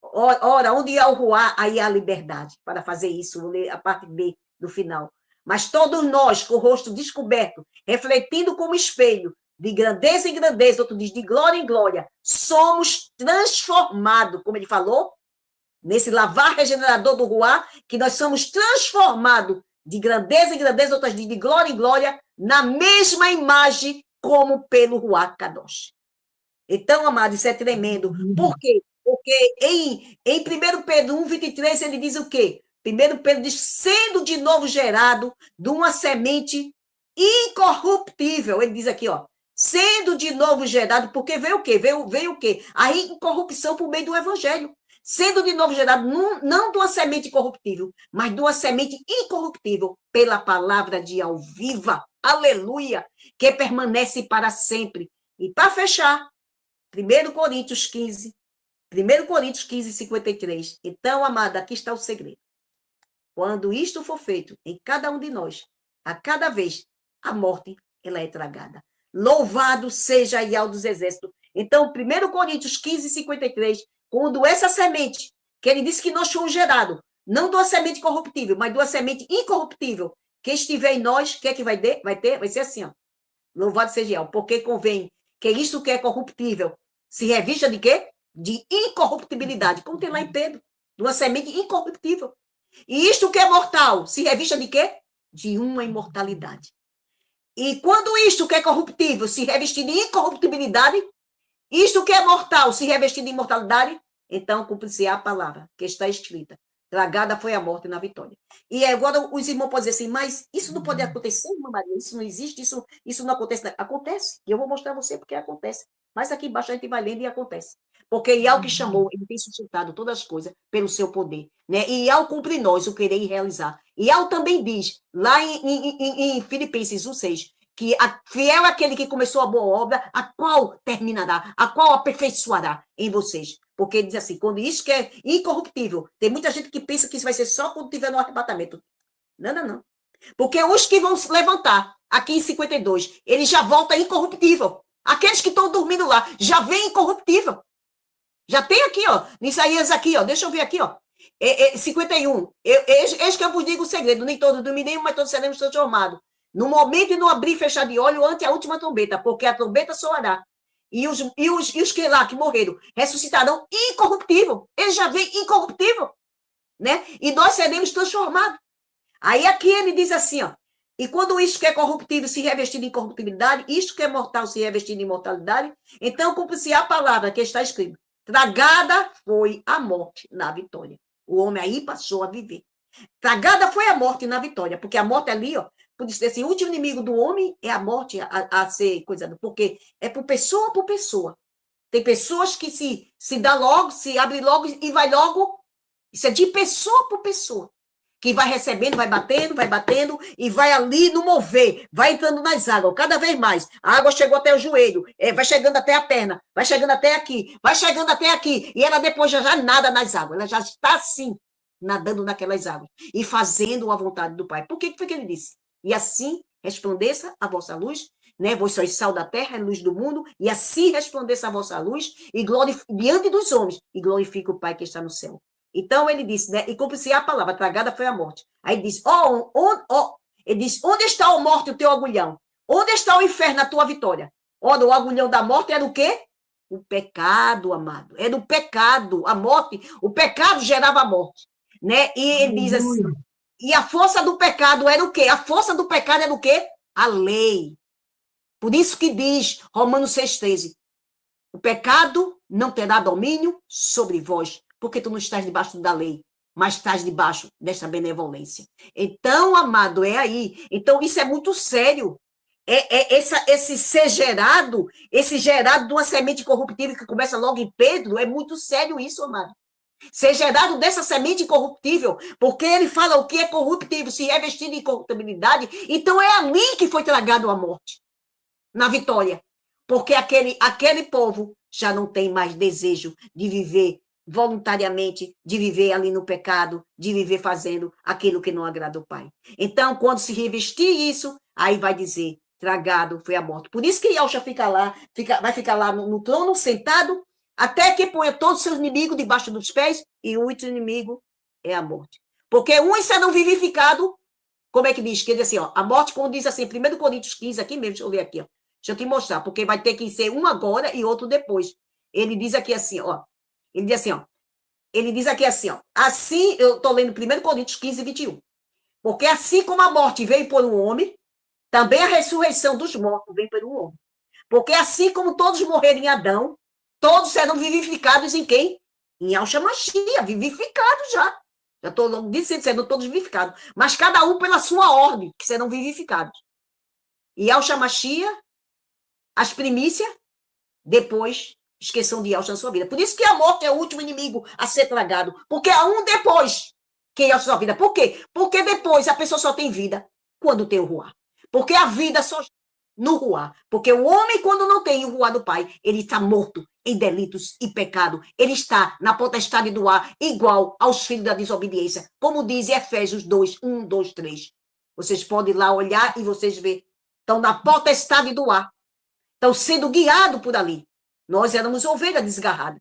ora, onde há o Ruach, aí há a liberdade. Para fazer isso, vou ler a parte B do final. Mas todos nós, com o rosto descoberto, refletindo como espelho, de grandeza em grandeza, outro diz de glória em glória, somos transformados, como ele falou, nesse lavar regenerador do Ruach, que nós somos transformados de grandeza em grandeza, outras de glória em glória, na mesma imagem como pelo Ruach Kadosh. Então, amado, isso é tremendo. Por quê? Porque em 1 Pedro 1:23, ele diz o quê? 1 Pedro diz, sendo de novo gerado de uma semente incorruptível. Ele diz aqui, ó, sendo de novo gerado, porque veio o quê? Veio o quê? A incorrupção por meio do evangelho. Sendo de novo gerado, não de uma semente corruptível, mas de uma semente incorruptível, pela palavra de alviva, aleluia, que permanece para sempre. E para fechar, 1 Coríntios 15, 53. Então, amada, aqui está o segredo. Quando isto for feito em cada um de nós, a cada vez, a morte, ela é tragada. Louvado seja Yahweh dos Exércitos. Então, 1 Coríntios 15, 53, quando essa semente, que ele disse que nós fomos gerados, não de uma semente corruptível, mas de uma semente incorruptível, que estiver em nós, o que é que vai ter? Vai ser assim, ó. Louvado seja Yahweh, porque convém que isso que é corruptível se revista de quê? De incorruptibilidade, como tem lá em Pedro, de uma semente incorruptível. E isto que é mortal, se revista de quê? De uma imortalidade. E quando isto que é corruptível se revestir de incorruptibilidade, isto que é mortal se revestir de imortalidade, então cumpre-se a palavra que está escrita. Tragada foi a morte na vitória. E agora os irmãos podem dizer assim, mas isso não pode acontecer, irmã Maria, isso não existe, isso não acontece. Acontece, e eu vou mostrar a você porque acontece. Mas aqui embaixo a gente vai lendo e acontece. Porque Yahweh que chamou, ele tem sustentado todas as coisas pelo seu poder. Né? E Yahweh cumpre em nós o querer e realizar. E Yahweh também diz, lá em Filipenses 1:6, que fiel é aquele que começou a boa obra, a qual terminará, a qual aperfeiçoará em vocês. Porque ele diz assim, quando isso que é incorruptível, tem muita gente que pensa que isso vai ser só quando tiver no arrebatamento. Não. Porque os que vão se levantar, aqui em 52, eles já voltam incorruptível. Aqueles que estão dormindo lá, já vem incorruptível. Já tem aqui, ó, Isaías aqui, ó, deixa eu ver aqui, ó, 51. Eis que eu vos digo o segredo, nem todos dormiremos, mas todos seremos transformados. No momento de não abrir e fechar de olho ante a última trombeta, porque a trombeta soará. E os que lá, que morreram, ressuscitarão incorruptível. Eles já vêm incorruptível, né? E nós seremos transformados. Aí aqui ele diz assim, ó, e quando isso que é corruptível se revestir de incorruptibilidade, isto que é mortal se revestir de imortalidade, então cumpre-se a palavra que está escrita. Tragada foi a morte na vitória. O homem aí passou a viver. Tragada foi a morte na vitória, porque a morte ali, ó, por dizer assim, o último inimigo do homem é a morte a ser coisa, porque é por pessoa. Tem pessoas que se dá logo, se abre logo e vai logo. Isso é de pessoa por pessoa. Que vai recebendo, vai batendo, e vai ali no mover, vai entrando nas águas, cada vez mais. A água chegou até o joelho, vai chegando até a perna, vai chegando até aqui, e ela depois já nada nas águas, ela já está assim, nadando naquelas águas, e fazendo a vontade do Pai. Por que foi que ele disse? E assim resplandeça a vossa luz, né? Vós sois sal da terra, luz do mundo, e assim resplandeça a vossa luz, e diante dos homens, e glorifique o Pai que está no céu. Então ele disse, né? E cumpre-se a palavra, tragada foi a morte. Aí ele disse, ele disse, onde está, ó morte, o teu agulhão? Onde está o inferno, a tua vitória? Ora, o agulhão da morte era o quê? O pecado, amado. Era o pecado, a morte. O pecado gerava a morte, né? E ele diz assim, e a força do pecado era o quê? A força do pecado era o quê? A lei. Por isso que diz Romanos 6,13, o pecado não terá domínio sobre vós, porque tu não estás debaixo da lei, mas estás debaixo desta benevolência. Então, amado, é aí. Então, isso é muito sério. Esse ser gerado, esse gerado de uma semente corruptível que começa logo em Pedro, é muito sério isso, amado. Ser gerado dessa semente incorruptível, porque ele fala o que é corruptível, se revestir de incorruptibilidade, então é ali que foi tragado a morte, na vitória, porque aquele povo já não tem mais desejo de viver voluntariamente, de viver ali no pecado, de viver fazendo aquilo que não agrada ao Pai. Então, quando se revestir isso, aí vai dizer, tragado foi a morte. Por isso que Yahushua fica lá, vai ficar lá no trono, sentado, até que ponha todos os seus inimigos debaixo dos pés, e o último inimigo é a morte. Porque uns serão vivificados, como é que diz? Quer dizer assim, ó, a morte, quando diz assim, 1 Coríntios 15, aqui mesmo, deixa eu ver aqui, ó. Deixa eu te mostrar, porque vai ter que ser um agora e outro depois. Ele diz aqui assim, ó. Ele diz assim, ó. Ele diz aqui assim, ó. Assim, eu estou lendo 1 Coríntios 15, 21. Porque assim como a morte veio por um homem, também a ressurreição dos mortos vem por um homem. Porque assim como todos morreram em Adão, todos serão vivificados em quem? Em Yahshua Mashiach, vivificados já. Já estou dizendo, serão todos vivificados. Mas cada um pela sua ordem, que serão vivificados. E Yahshua Mashiach, as primícias, depois, esqueçam de Yahshua na sua vida. Por isso que a morte é o último inimigo a ser tragado. Porque há um depois que é a sua vida. Por quê? Porque depois a pessoa só tem vida quando tem o Ruá. Porque a vida só no Ruá. Porque o homem, quando não tem o Ruá do Pai, ele está morto em delitos e pecado. Ele está na potestade do ar, igual aos filhos da desobediência. Como diz Efésios 2, 1, 2, 3. Vocês podem ir lá olhar e vocês verem. Estão na potestade do ar. Estão sendo guiados por ali. Nós éramos ovelha desgarrada,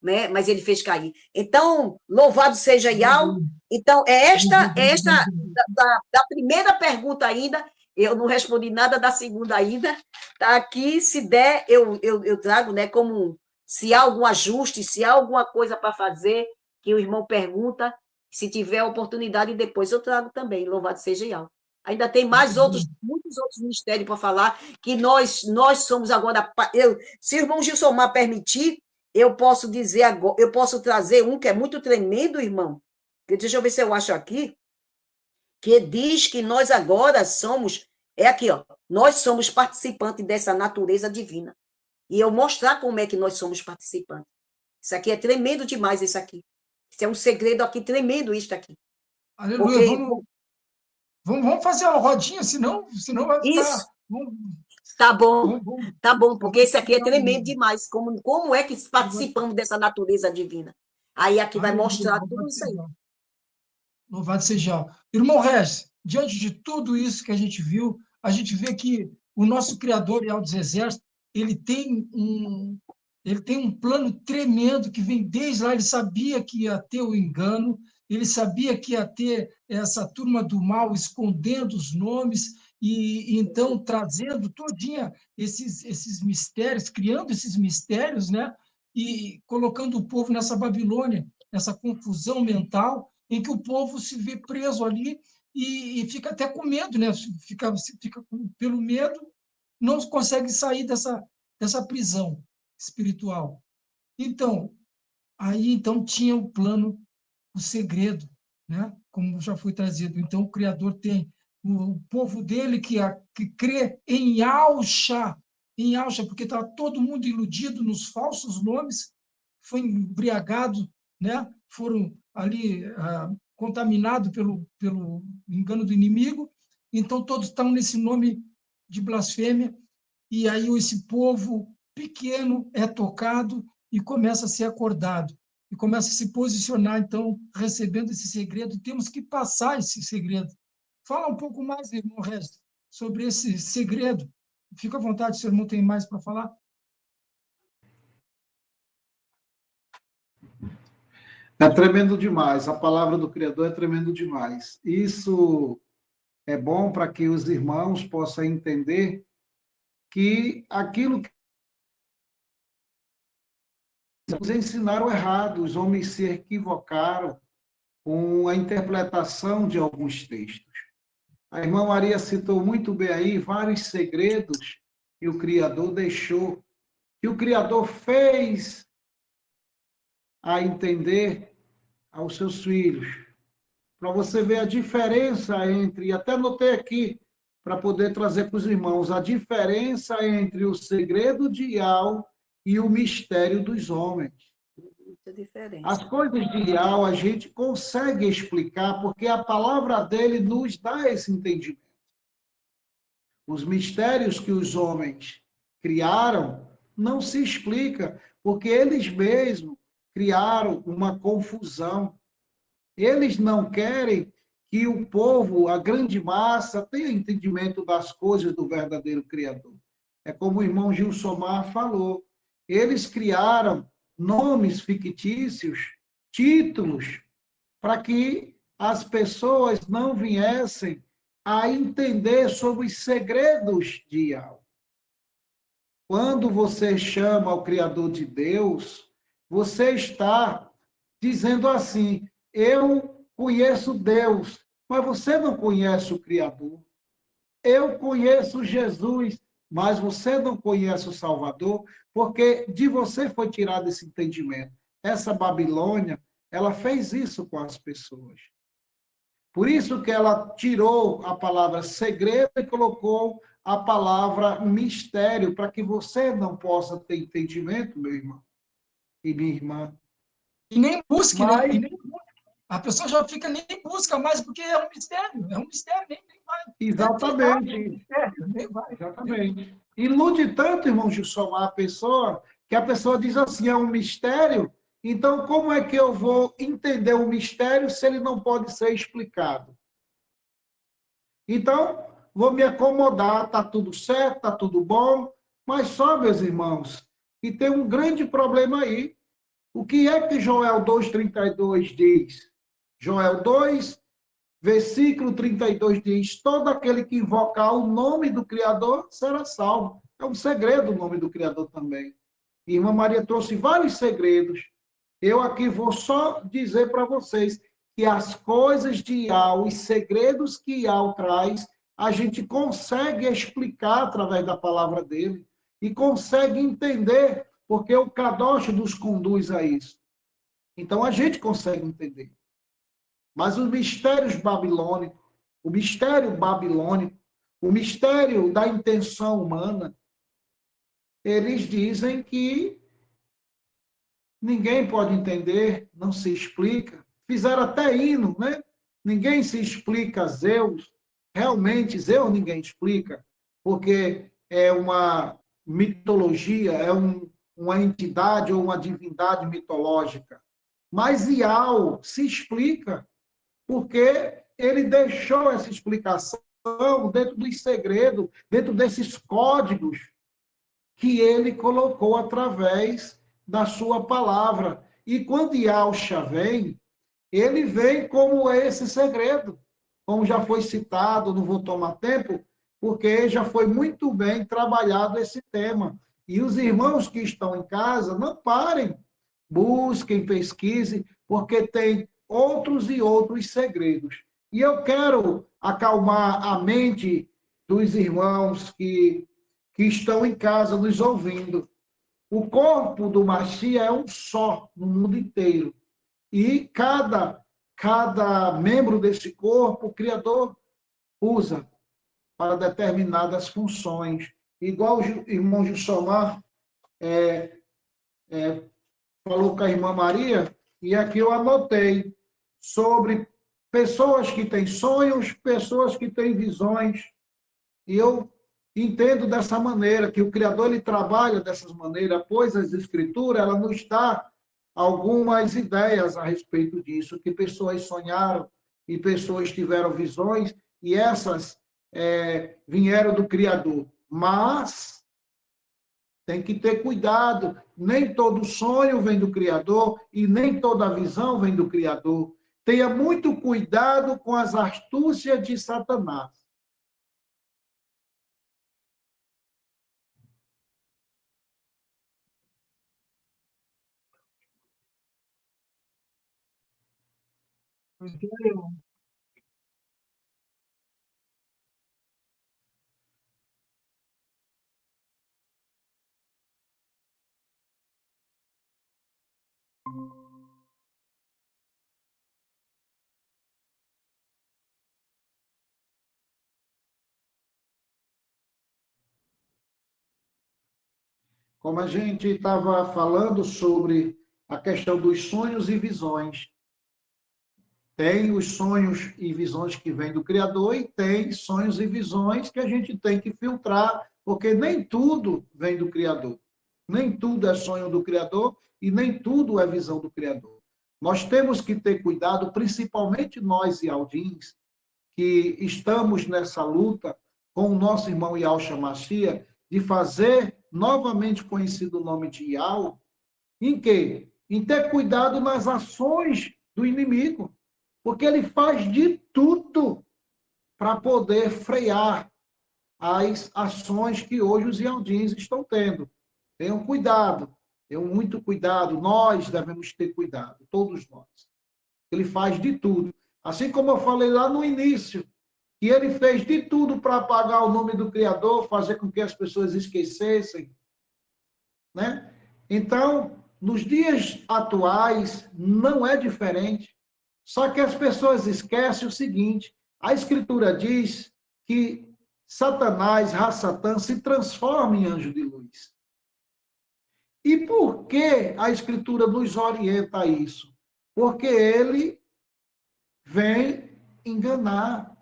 né? Mas ele fez cair. Então, louvado seja Yahweh. Então, esta da primeira pergunta ainda, eu não respondi nada da segunda ainda. Está aqui, se der, eu trago, né, como se há algum ajuste, se há alguma coisa para fazer, que o irmão pergunta, se tiver oportunidade, depois eu trago também, louvado seja Yahweh. Ainda tem muitos outros mistérios para falar, que nós somos agora. Se o irmão Gilsomar permitir, eu posso dizer agora, eu posso trazer um que é muito tremendo, irmão. Deixa eu ver se eu acho aqui, que diz que nós agora somos, é aqui, ó, nós somos participantes dessa natureza divina. E eu mostrar como é que nós somos participantes. Isso aqui é tremendo demais, isso aqui. Isso é um segredo aqui tremendo, isso aqui. Aleluia, vamos fazer uma rodinha, senão vai ficar... Isso. Tá bom, porque esse aqui é tremendo demais. Como é que participamos dessa natureza divina? Aí aqui vai mostrar tudo isso aí. Louvado seja. Irmão Regis, diante de tudo isso que a gente viu, a gente vê que o nosso Criador e dos Exércitos, ele tem um plano tremendo que vem desde lá. Ele sabia que ia ter o engano, ele sabia que ia ter essa turma do mal escondendo os nomes, e então trazendo todinha esses mistérios, criando esses mistérios, né? E colocando o povo nessa Babilônia, nessa confusão mental, em que o povo se vê preso ali e fica até com medo, né? Fica pelo medo, não consegue sair dessa prisão espiritual. Então, aí então tinha o plano, o segredo, né? Como já foi trazido. Então, o Criador tem o povo dele que crê em Yahshua, porque estava todo mundo iludido nos falsos nomes, foi embriagado, né? Foram ali contaminados pelo engano do inimigo, então todos estão nesse nome de blasfêmia, e aí esse povo pequeno é tocado e começa a ser acordado, e começa a se posicionar, então, recebendo esse segredo. Temos que passar esse segredo. Fala um pouco mais, irmão Regis, sobre esse segredo. Fica à vontade, se o irmão tem mais para falar. É tremendo demais. A palavra do Criador é tremendo demais. Isso é bom para que os irmãos possam entender que aquilo que nos ensinaram errado, os homens se equivocaram com a interpretação de alguns textos. A irmã Maria citou muito bem aí vários segredos que o Criador deixou, que o Criador fez a entender aos seus filhos. Para você ver a diferença entre, até anotei aqui, para poder trazer para os irmãos, a diferença entre o segredo de Yahweh e o mistério dos homens. Muita diferença. As coisas de Yahweh a gente consegue explicar, porque a palavra dele nos dá esse entendimento. Os mistérios que os homens criaram não se explica, porque eles mesmos criaram uma confusão. Eles não querem que o povo, a grande massa, tenha entendimento das coisas do verdadeiro Criador. É como o irmão Gilsomar falou. Eles criaram nomes fictícios, títulos, para que as pessoas não viessem a entender sobre os segredos de Yahweh. Quando você chama o Criador de Deus, você está dizendo assim: eu conheço Deus, mas você não conhece o Criador. Eu conheço Jesus, mas você não conhece o Salvador, porque de você foi tirado esse entendimento. Essa Babilônia, ela fez isso com as pessoas. Por isso que ela tirou a palavra segredo e colocou a palavra mistério, para que você não possa ter entendimento, meu irmão e minha irmã. E nem busque, né? Mas, E nem, a pessoa já fica, nem busca mais, porque é um mistério, nem vai. exatamente. Mistério, nem vai. Exatamente. Ilude tanto, irmão Gilsomar, a pessoa, que a pessoa diz assim, é um mistério, então como é que eu vou entender o mistério se ele não pode ser explicado? Então, vou me acomodar, está tudo certo, está tudo bom, mas só, meus irmãos, que tem um grande problema aí. O que é que Joel 2,32 diz? Joel 2, versículo 32 diz: todo aquele que invocar o nome do Criador será salvo. É um segredo o nome do Criador também. E irmã Maria trouxe vários segredos. Eu aqui vou só dizer para vocês que as coisas de Yahweh, os segredos que Yahweh traz, a gente consegue explicar através da palavra dele e consegue entender, porque o Kadosh nos conduz a isso. Então a gente consegue entender. Mas os mistérios babilônicos, o mistério babilônico, o mistério da intenção humana, eles dizem que ninguém pode entender, não se explica. Fizeram até hino, né? Ninguém se explica Zeus. Realmente, Zeus ninguém explica, porque é uma mitologia, é uma entidade ou uma divindade mitológica. Mas Iau se explica, porque ele deixou essa explicação dentro dos segredos, dentro desses códigos que ele colocou através da sua palavra. E quando Yahshua vem, ele vem como esse segredo, como já foi citado, não vou tomar tempo, porque já foi muito bem trabalhado esse tema. E os irmãos que estão em casa, não parem, busquem, pesquisem, porque tem outros e outros segredos. E eu quero acalmar a mente dos irmãos que estão em casa nos ouvindo. O corpo do Mashiach é um só no mundo inteiro. E cada membro desse corpo, o Criador usa para determinadas funções. Igual o irmão Gilsomar falou com a irmã Maria, e aqui eu anotei sobre pessoas que têm sonhos, pessoas que têm visões. E eu entendo dessa maneira, que o Criador ele trabalha dessas maneiras, pois as Escrituras ela nos dá algumas ideias a respeito disso, que pessoas sonharam e pessoas tiveram visões, e essas vieram do Criador. Mas Tem que ter cuidado. Nem todo sonho vem do Criador e nem toda visão vem do Criador. Tenha muito cuidado com as astúcias de Satanás. Como a gente estava falando sobre a questão dos sonhos e visões. Tem os sonhos e visões que vêm do Criador e tem sonhos e visões que a gente tem que filtrar, porque nem tudo vem do Criador. Nem tudo é sonho do Criador e nem tudo é visão do Criador. Nós temos que ter cuidado, principalmente nós, Ialdins, que estamos nessa luta com o nosso irmão Yahshua Mashiach, de fazer novamente conhecido o nome de Yahweh, em quê? Em ter cuidado nas ações do inimigo, porque ele faz de tudo para poder frear as ações que hoje os Ialdins estão tendo. Tenham cuidado, tenham muito cuidado, nós devemos ter cuidado, todos nós. Ele faz de tudo. Assim como eu falei lá no início, que ele fez de tudo para apagar o nome do Criador, fazer com que as pessoas esquecessem, né? Então, nos dias atuais, não é diferente. Só que as pessoas esquecem o seguinte, a Escritura diz que Satanás, Ra-Satã, se transforma em anjo de luz. E por que a Escritura nos orienta a isso? Porque ele vem enganar.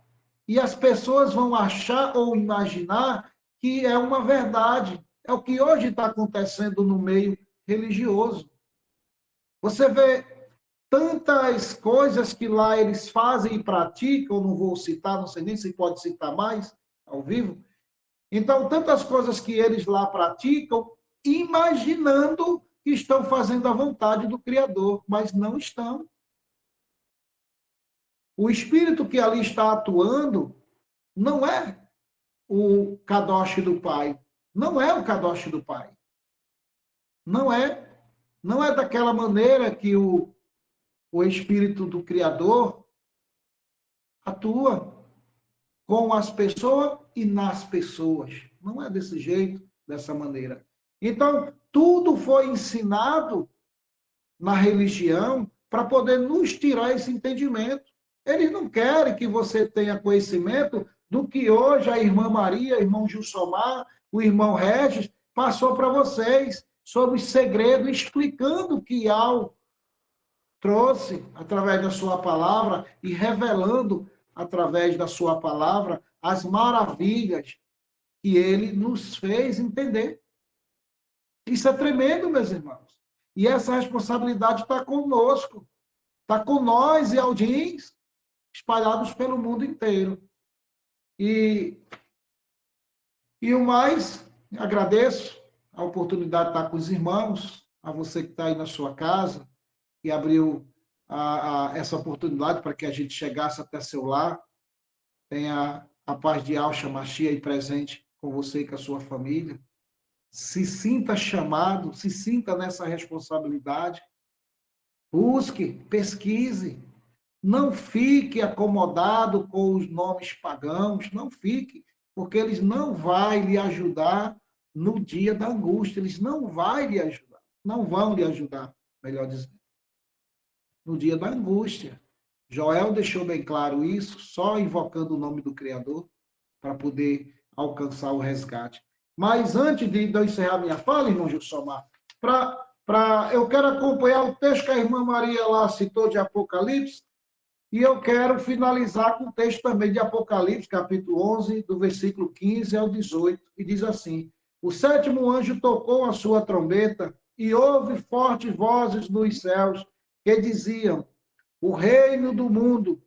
E as pessoas vão achar ou imaginar que é uma verdade. É o que hoje está acontecendo no meio religioso. Você vê tantas coisas que lá eles fazem e praticam, não vou citar, não sei nem se pode citar mais, ao vivo. Então, tantas coisas que eles lá praticam, imaginando que estão fazendo a vontade do Criador, mas não estão. O espírito que ali está atuando não é o Kadosh do Pai. Não é o Kadosh do Pai. Não é. Não é daquela maneira que o Espírito do Criador atua com as pessoas e nas pessoas. Não é desse jeito, dessa maneira. Então, tudo foi ensinado na religião para poder nos tirar esse entendimento. Eles não querem que você tenha conhecimento do que hoje a irmã Maria, o irmão Gilsomar, o irmão Regis passou para vocês sobre o segredo, explicando que Yahweh trouxe através da sua palavra e revelando através da sua palavra as maravilhas que ele nos fez entender. Isso é tremendo, meus irmãos. E essa responsabilidade está conosco, está com nós e Aldins, espalhados pelo mundo inteiro. E o mais, agradeço a oportunidade de estar com os irmãos, a você que está aí na sua casa, que abriu essa oportunidade para que a gente chegasse até seu lar. Tenha a paz de Yahshua Mashiach aí presente com você e com a sua família. Se sinta chamado, se sinta nessa responsabilidade. Busque, pesquise. Não fique acomodado com os nomes pagãos, não fique, porque eles não vão lhe ajudar no dia da angústia, eles não vão lhe ajudar, não vão lhe ajudar, melhor dizendo, no dia da angústia. Joel deixou bem claro isso, só invocando o nome do Criador, para poder alcançar o resgate. Mas antes de eu encerrar minha fala, irmão Gilsomar, eu quero acompanhar o texto que a irmã Maria lá citou de Apocalipse, e eu quero finalizar com o texto também de Apocalipse, capítulo 11, do versículo 15 ao 18, e diz assim: o sétimo anjo tocou a sua trombeta, e houve fortes vozes nos céus, que diziam: o reino do mundo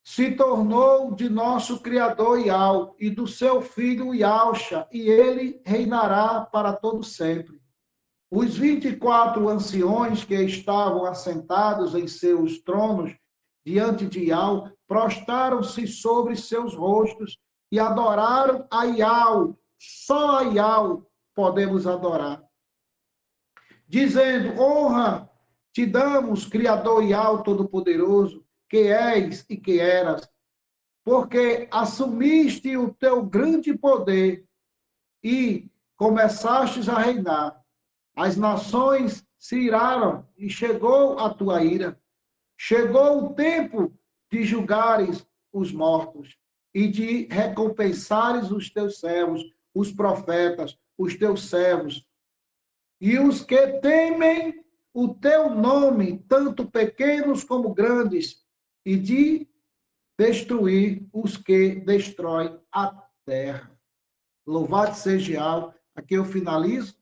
se tornou de nosso Criador Iau e do seu filho Iausha, e ele reinará para todo sempre. Os 24 anciões que estavam assentados em seus tronos diante de Iau prostraram-se sobre seus rostos e adoraram a Iau. Só a Iau podemos adorar. Dizendo: honra te damos, Criador Iau Todo-Poderoso, que és e que eras, porque assumiste o teu grande poder e começastes a reinar. As nações se iraram e chegou a tua ira. Chegou o tempo de julgares os mortos e de recompensares os teus servos, os profetas, os teus servos, e os que temem o teu nome, tanto pequenos como grandes, e de destruir os que destroem a terra. Louvado seja Yahweh. Aqui eu finalizo.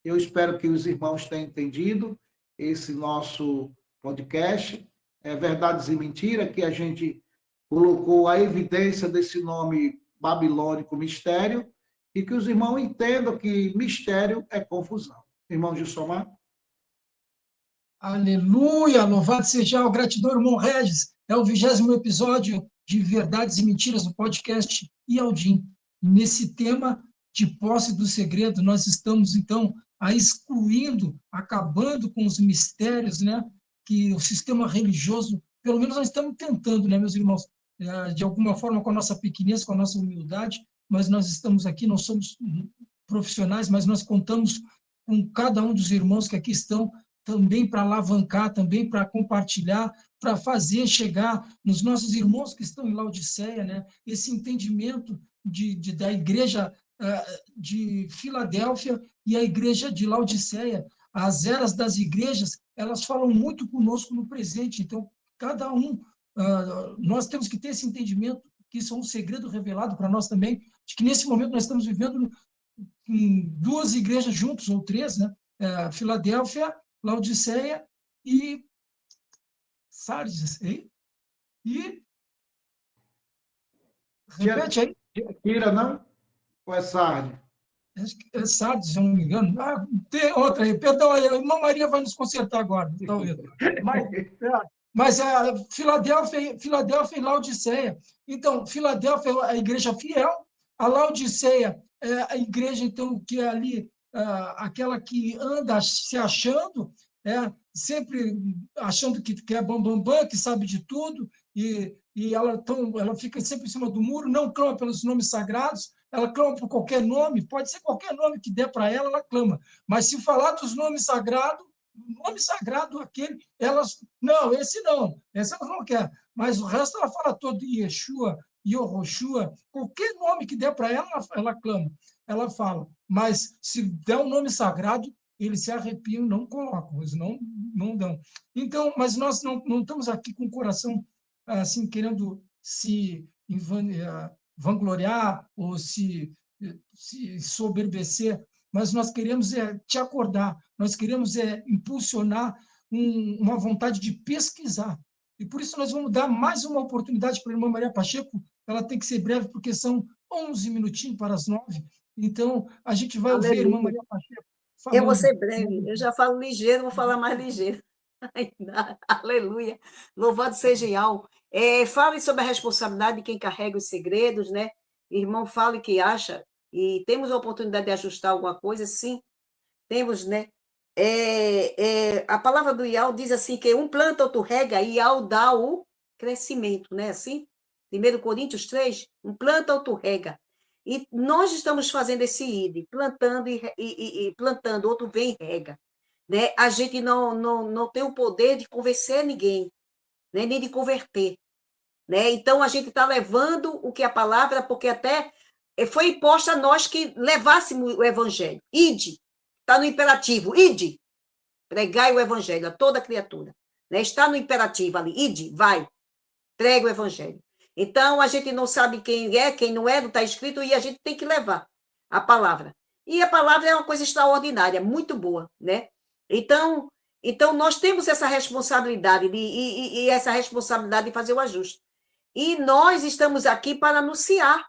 Eu espero que os irmãos tenham entendido esse nosso podcast. É Verdades e Mentiras, que a gente colocou a evidência desse nome babilônico mistério, e que os irmãos entendam que mistério é confusão. Irmão Gilsomar? Aleluia! Louvado seja o gratidão, irmão Regis. É o 20º episódio de Verdades e Mentiras do podcast Ialdim. Nesse tema de posse do segredo, nós estamos, então, excluindo, acabando com os mistérios, né, que o sistema religioso, pelo menos nós estamos tentando, né, meus irmãos, de alguma forma, com a nossa pequenez, com a nossa humildade, mas nós estamos aqui, não somos profissionais, mas nós contamos com cada um dos irmãos que aqui estão, também para alavancar, também para compartilhar, para fazer chegar nos nossos irmãos que estão em Laodiceia, né, esse entendimento da igreja de Filadélfia e a igreja de Laodiceia. As eras das igrejas, elas falam muito conosco no presente, então, cada um, nós temos que ter esse entendimento, que isso é um segredo revelado para nós também, de que nesse momento nós estamos vivendo em 2 igrejas juntos, ou 3, né, Filadélfia, Laodiceia e Sardes. E repete aí. Tira, não? Ou é Sardes? Acho que é Sardes, se eu não me engano. Tem outra aí. Perdão, a irmã Maria vai nos consertar agora, talvez. Mas a Filadélfia e Laodiceia. Então, Filadélfia é a igreja fiel, a Laodiceia é a igreja, então, que é ali, aquela que anda se achando, sempre achando que é bambambam, que sabe de tudo, e ela fica sempre em cima do muro, não clama pelos nomes sagrados, ela clama por qualquer nome, pode ser qualquer nome que der para ela clama. Mas se falar dos nomes sagrados, o nome sagrado aquele, elas, não, esse ela não quer. Mas o resto ela fala todo, Yeshua, Yehoshua, qualquer nome que der para ela clama, ela fala. Mas se der um nome sagrado, eles se arrepiam, não colocam, eles não dão. Então, mas nós não estamos aqui com o coração assim, querendo se vangloriar ou se soberbecer, mas nós queremos te acordar, nós queremos impulsionar uma vontade de pesquisar. E por isso nós vamos dar mais uma oportunidade para a irmã Maria Pacheco. Ela tem que ser breve, porque são 11 minutinhos para as 9. Então, a gente vai ouvir a irmã Maria Pacheco falando. Eu vou ser breve. Eu já falo ligeiro, vou falar mais ligeiro. Aleluia. Louvado seja Yahweh. Fale sobre a responsabilidade de quem carrega os segredos, né? Irmão, fale o que acha. E temos a oportunidade de ajustar alguma coisa? Sim, temos, né? A palavra do Yahweh diz assim, que um planta, outro rega, e Yahweh dá o crescimento, né? Assim, 1 Coríntios 3, um planta, outro rega. E nós estamos fazendo esse ide, plantando e plantando, outro vem e rega. Né? A gente não tem o poder de convencer ninguém, né? Nem de converter. Né? Então, a gente está levando o que a palavra, porque até foi imposta a nós que levássemos o evangelho. Ide, está no imperativo, ide, pregai o evangelho a toda criatura. Né? Está no imperativo ali, ide, vai, prega o evangelho. Então, a gente não sabe quem é, quem não está escrito, e a gente tem que levar a palavra. E a palavra é uma coisa extraordinária, muito boa, né? Então nós temos essa responsabilidade, e essa responsabilidade de fazer o ajuste. E nós estamos aqui para anunciar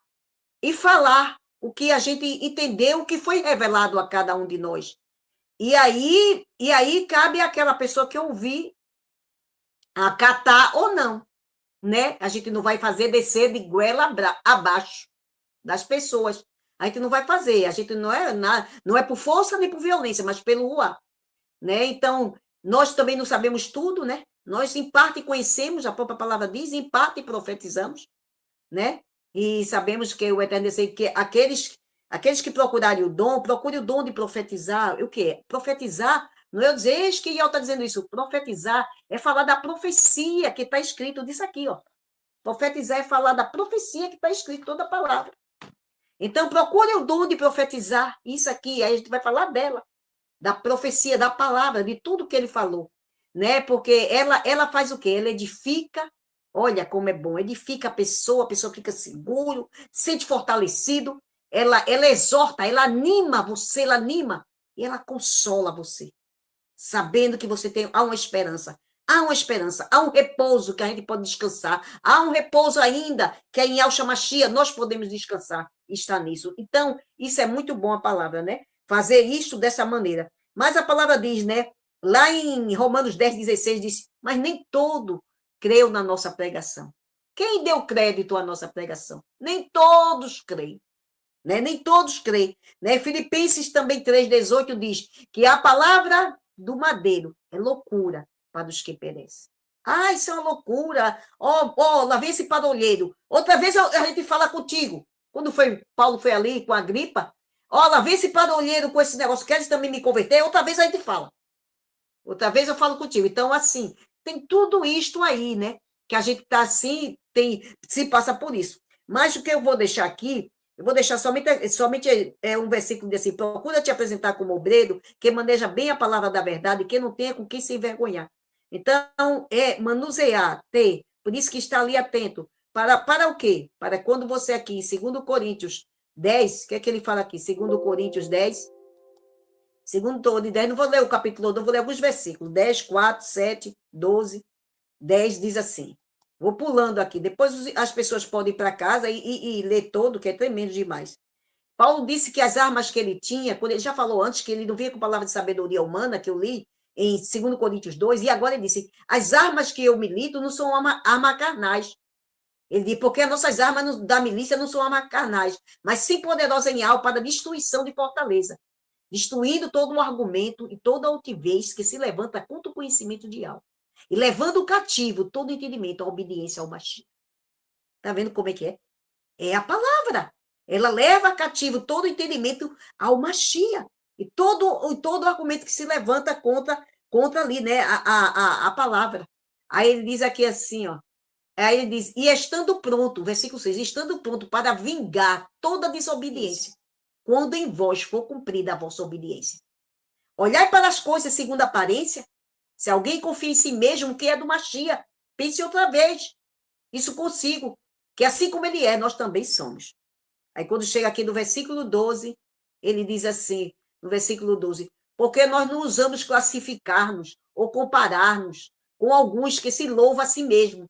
e falar o que a gente entendeu, o que foi revelado a cada um de nós. E aí cabe àquela pessoa que ouvir acatar ou não, né? A gente não vai fazer descer de goela abaixo das pessoas. A gente não vai fazer, a gente não é por força nem por violência, mas pelo ar, né? Então, nós também não sabemos tudo, né? Nós, em parte, conhecemos, a própria palavra diz, em parte profetizamos, né? E sabemos que o Eterno diz que aqueles que procurarem o dom, procure o dom de profetizar. O quê? Profetizar, não é eu dizer, eis que Iel está dizendo isso. Profetizar é falar da profecia que está escrito disso aqui, ó. Profetizar é falar da profecia que está escrito, toda a palavra. Então, procure o dom de profetizar isso aqui, aí a gente vai falar dela, da profecia, da palavra, de tudo que ele falou, né? Porque ela faz o quê? Ela edifica, olha como é bom, edifica a pessoa fica seguro, se sente fortalecido, ela exorta, ela anima você, ela anima, e ela consola você, sabendo que você há uma esperança. Há uma esperança, há um repouso que a gente pode descansar, há um repouso ainda que é em Yahshua Mashiach, nós podemos descansar e estar nisso. Então, isso é muito bom a palavra, né? Fazer isso dessa maneira. Mas a palavra diz, né? Lá em Romanos 10:16 diz, mas nem todo creu na nossa pregação. Quem deu crédito à nossa pregação? Nem todos creem. Né? Nem todos creem. Né? Filipenses também 3:18 diz que a palavra do madeiro é loucura para os que perecem. Ah, isso é uma loucura. Lá vem esse padolheiro. Outra vez a gente fala contigo. Quando Paulo foi ali com a gripa, lá vem esse padolheiro com esse negócio, queres também me converter? Outra vez a gente fala. Outra vez eu falo contigo. Então, assim, tem tudo isto aí, né? Que a gente está assim, se passa por isso. Mas o que eu vou deixar aqui, eu vou deixar somente um versículo desse, assim, procura te apresentar como obreiro, que maneja bem a palavra da verdade, que não tenha com quem se envergonhar. Então, manusear, ter, por isso que está ali atento. Para o quê? Para quando você aqui, em 2 Coríntios 10, o que é que ele fala aqui? 2 Coríntios 10, segundo todo de 10, não vou ler o capítulo, não vou ler alguns versículos, 10, 4, 7, 12, 10 diz assim, vou pulando aqui, depois as pessoas podem ir para casa e ler todo, que é tremendo demais. Paulo disse que as armas que ele tinha, quando ele já falou antes que ele não vinha com palavra de sabedoria humana, que eu li em 2 Coríntios 2, e agora ele disse, as armas que eu milito não são armas carnais. Ele diz, porque as nossas armas da milícia não são armas carnais, mas sim poderosas em alma para a destruição de fortaleza, destruindo todo o argumento e toda a altivez que se levanta contra o conhecimento de alma, e levando cativo todo o entendimento à obediência ao Mashiach. Está vendo como é que é? É a palavra. Ela leva cativo todo o entendimento ao Mashiach. E todo argumento que se levanta contra ali, né, a palavra. Aí ele diz aqui assim, ó. Aí ele diz, e estando pronto, versículo 6, estando pronto para vingar toda desobediência, quando em vós for cumprida a vossa obediência. Olhai para as coisas segundo a aparência. Se alguém confia em si mesmo, que é do Mashiach, pense outra vez. Isso consigo, que assim como ele é, nós também somos. Aí quando chega aqui no versículo 12, ele diz assim, no versículo 12, porque nós não usamos classificar-nos ou comparar-nos com alguns que se louvam a si mesmo,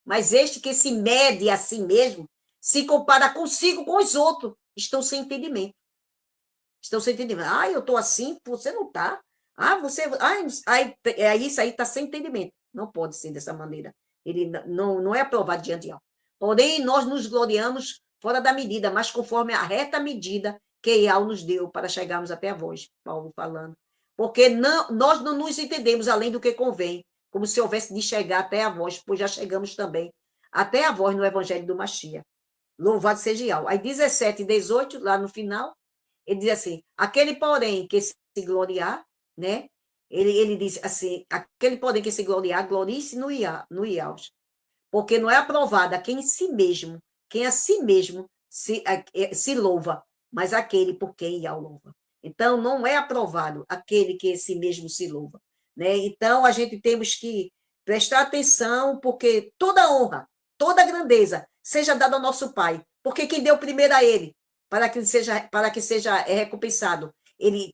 mas este que se mede a si mesmo, se compara consigo com os outros, estão sem entendimento. Estão sem entendimento. Eu estou assim, você não está. Isso aí está sem entendimento. Não pode ser dessa maneira. Ele não é aprovado diante de Deus. Porém, nós nos gloriamos fora da medida, mas conforme a reta medida que Ial nos deu para chegarmos até a vós, Paulo falando. Porque nós não nos entendemos além do que convém, como se houvesse de chegar até a vós, pois já chegamos também até a vós no Evangelho do Mashiach. Louvado seja Ial. Aí 17 e 18, lá no final, ele diz assim, aquele, porém, que se gloriar, né? Ele diz assim, aquele, porém, que se gloriar, glorie-se no Ial. Porque não é aprovado a quem a si mesmo se louva, mas aquele por quem Ial louva. Então, não é aprovado aquele que a si mesmo se louva. Né? Então, a gente temos que prestar atenção, porque toda honra, toda grandeza seja dada ao nosso Pai, porque quem deu primeiro a Ele, para que seja recompensado.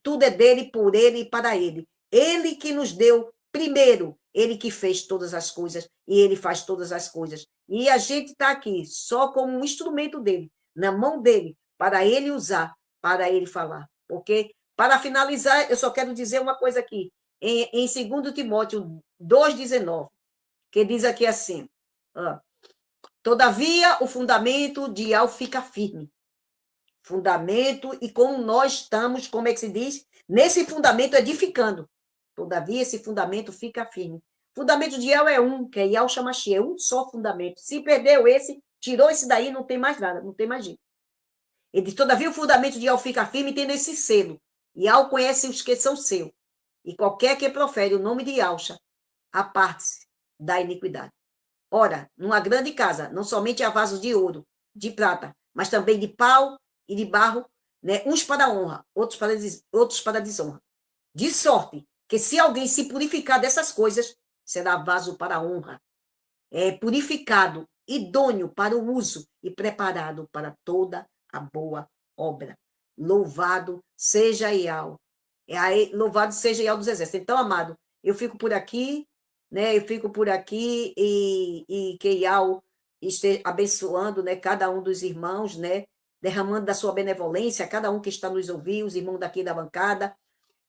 Tudo é dele, por ele e para ele. Ele que nos deu primeiro, Ele que fez todas as coisas e ele faz todas as coisas. E a gente está aqui só como um instrumento dele, na mão dele, para ele usar, para ele falar. Porque, para finalizar, eu só quero dizer uma coisa aqui. Em 2 Timóteo 2,19, que diz aqui assim, todavia o fundamento de Ial fica firme. Fundamento, e como nós estamos, como é que se diz? Nesse fundamento edificando. Todavia, esse fundamento fica firme. Fundamento de Ial é um, que é Ial Shamashi, é um só fundamento. Se perdeu esse, tirou esse daí, não tem mais nada, não tem mais jeito. Ele diz, todavia o fundamento de Ial fica firme, tendo esse selo. Ial conhece os que são seu. E qualquer que profere o nome de Yalcha, aparte-se da iniquidade. Ora, numa grande casa, não somente há vasos de ouro, de prata, mas também de pau e de barro, né? Uns para honra, outros para desonra. De sorte que se alguém se purificar dessas coisas, será vaso para honra. É purificado, idôneo para o uso e preparado para toda a boa obra. Louvado seja Ial. Louvado seja Ial dos Exércitos. Então, amado, eu fico por aqui, né? Eu fico por aqui e que Ial esteja abençoando, né, cada um dos irmãos, né? Derramando da sua benevolência, cada um que está nos ouvindo, os irmãos daqui da bancada,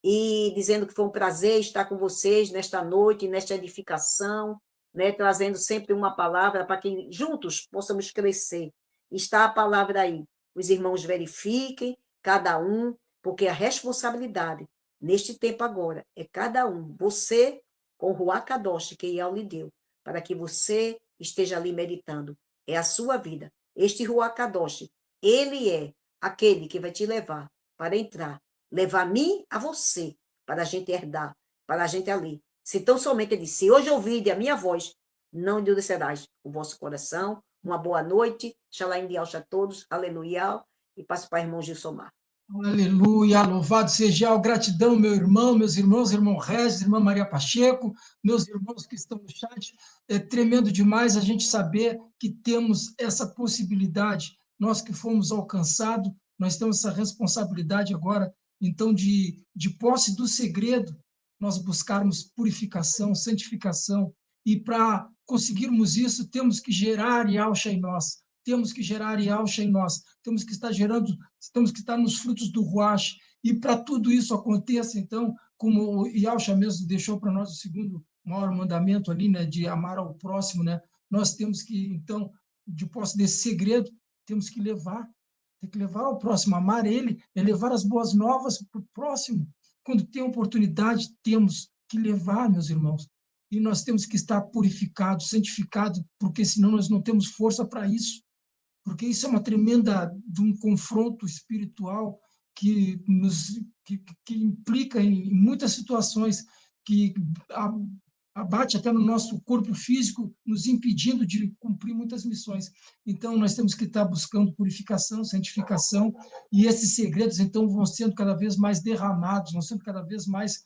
e dizendo que foi um prazer estar com vocês nesta noite, nesta edificação, né? Trazendo sempre uma palavra para que juntos possamos crescer. Está a palavra aí. Os irmãos verifiquem, cada um, porque a responsabilidade, neste tempo agora, é cada um. Você, com o Ruach Kadosh, que Ial lhe deu, para que você esteja ali meditando. É a sua vida. Este Ruach Kadosh, ele é aquele que vai te levar para entrar, levar a mim a você, para a gente herdar, para a gente ali. Se tão somente ele disse, se hoje ouvide a minha voz, não endurecerás o vosso coração. Uma boa noite. Shalom de a todos. Aleluia. E passo para o irmão Gilsomar. Aleluia, louvado seja, gratidão, meu irmão, meus irmãos, irmão Regis, irmã Maria Pacheco, meus irmãos que estão no chat. É tremendo demais a gente saber que temos essa possibilidade, nós que fomos alcançados, nós temos essa responsabilidade agora, então, de posse do segredo, nós buscarmos purificação, santificação, e para conseguirmos isso, temos que gerar Yalcha em nós, temos que gerar Yalcha em nós, temos que estar nos frutos do Ruach, e para tudo isso aconteça, então, como o Yalcha mesmo deixou para nós o segundo maior mandamento ali, né, de amar ao próximo, né, nós temos que, então, de posse desse segredo, temos que levar ao próximo, amar ele, é levar as boas novas para o próximo. Quando tem oportunidade, temos que levar, meus irmãos, e nós temos que estar purificados, santificados, porque senão nós não temos força para isso, porque isso é uma tremenda de um confronto espiritual que implica em muitas situações, que abate até no nosso corpo físico, nos impedindo de cumprir muitas missões. Então, nós temos que estar buscando purificação, santificação, e esses segredos, então, vão sendo cada vez mais derramados, vão sendo cada vez mais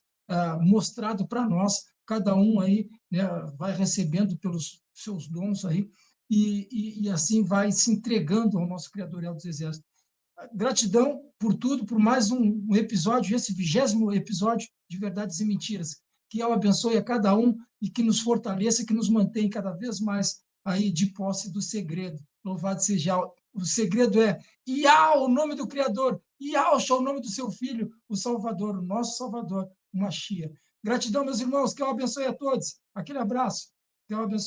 mostrados para nós, cada um aí, né, vai recebendo pelos seus dons aí, e assim vai se entregando ao nosso Criador e ao dos Exércitos. Gratidão por tudo, por mais um episódio, esse 20º episódio de Verdades e Mentiras. Que Ial abençoe a cada um e que nos fortaleça, que nos mantenha cada vez mais aí de posse do segredo. Louvado seja Ial. O segredo é Ial, o nome do Criador, Yalcha, o nome do seu Filho, o Salvador, o nosso Salvador, o Mashiach. Gratidão, meus irmãos, que Ial abençoe a todos. Aquele abraço. Que Ial abençoe.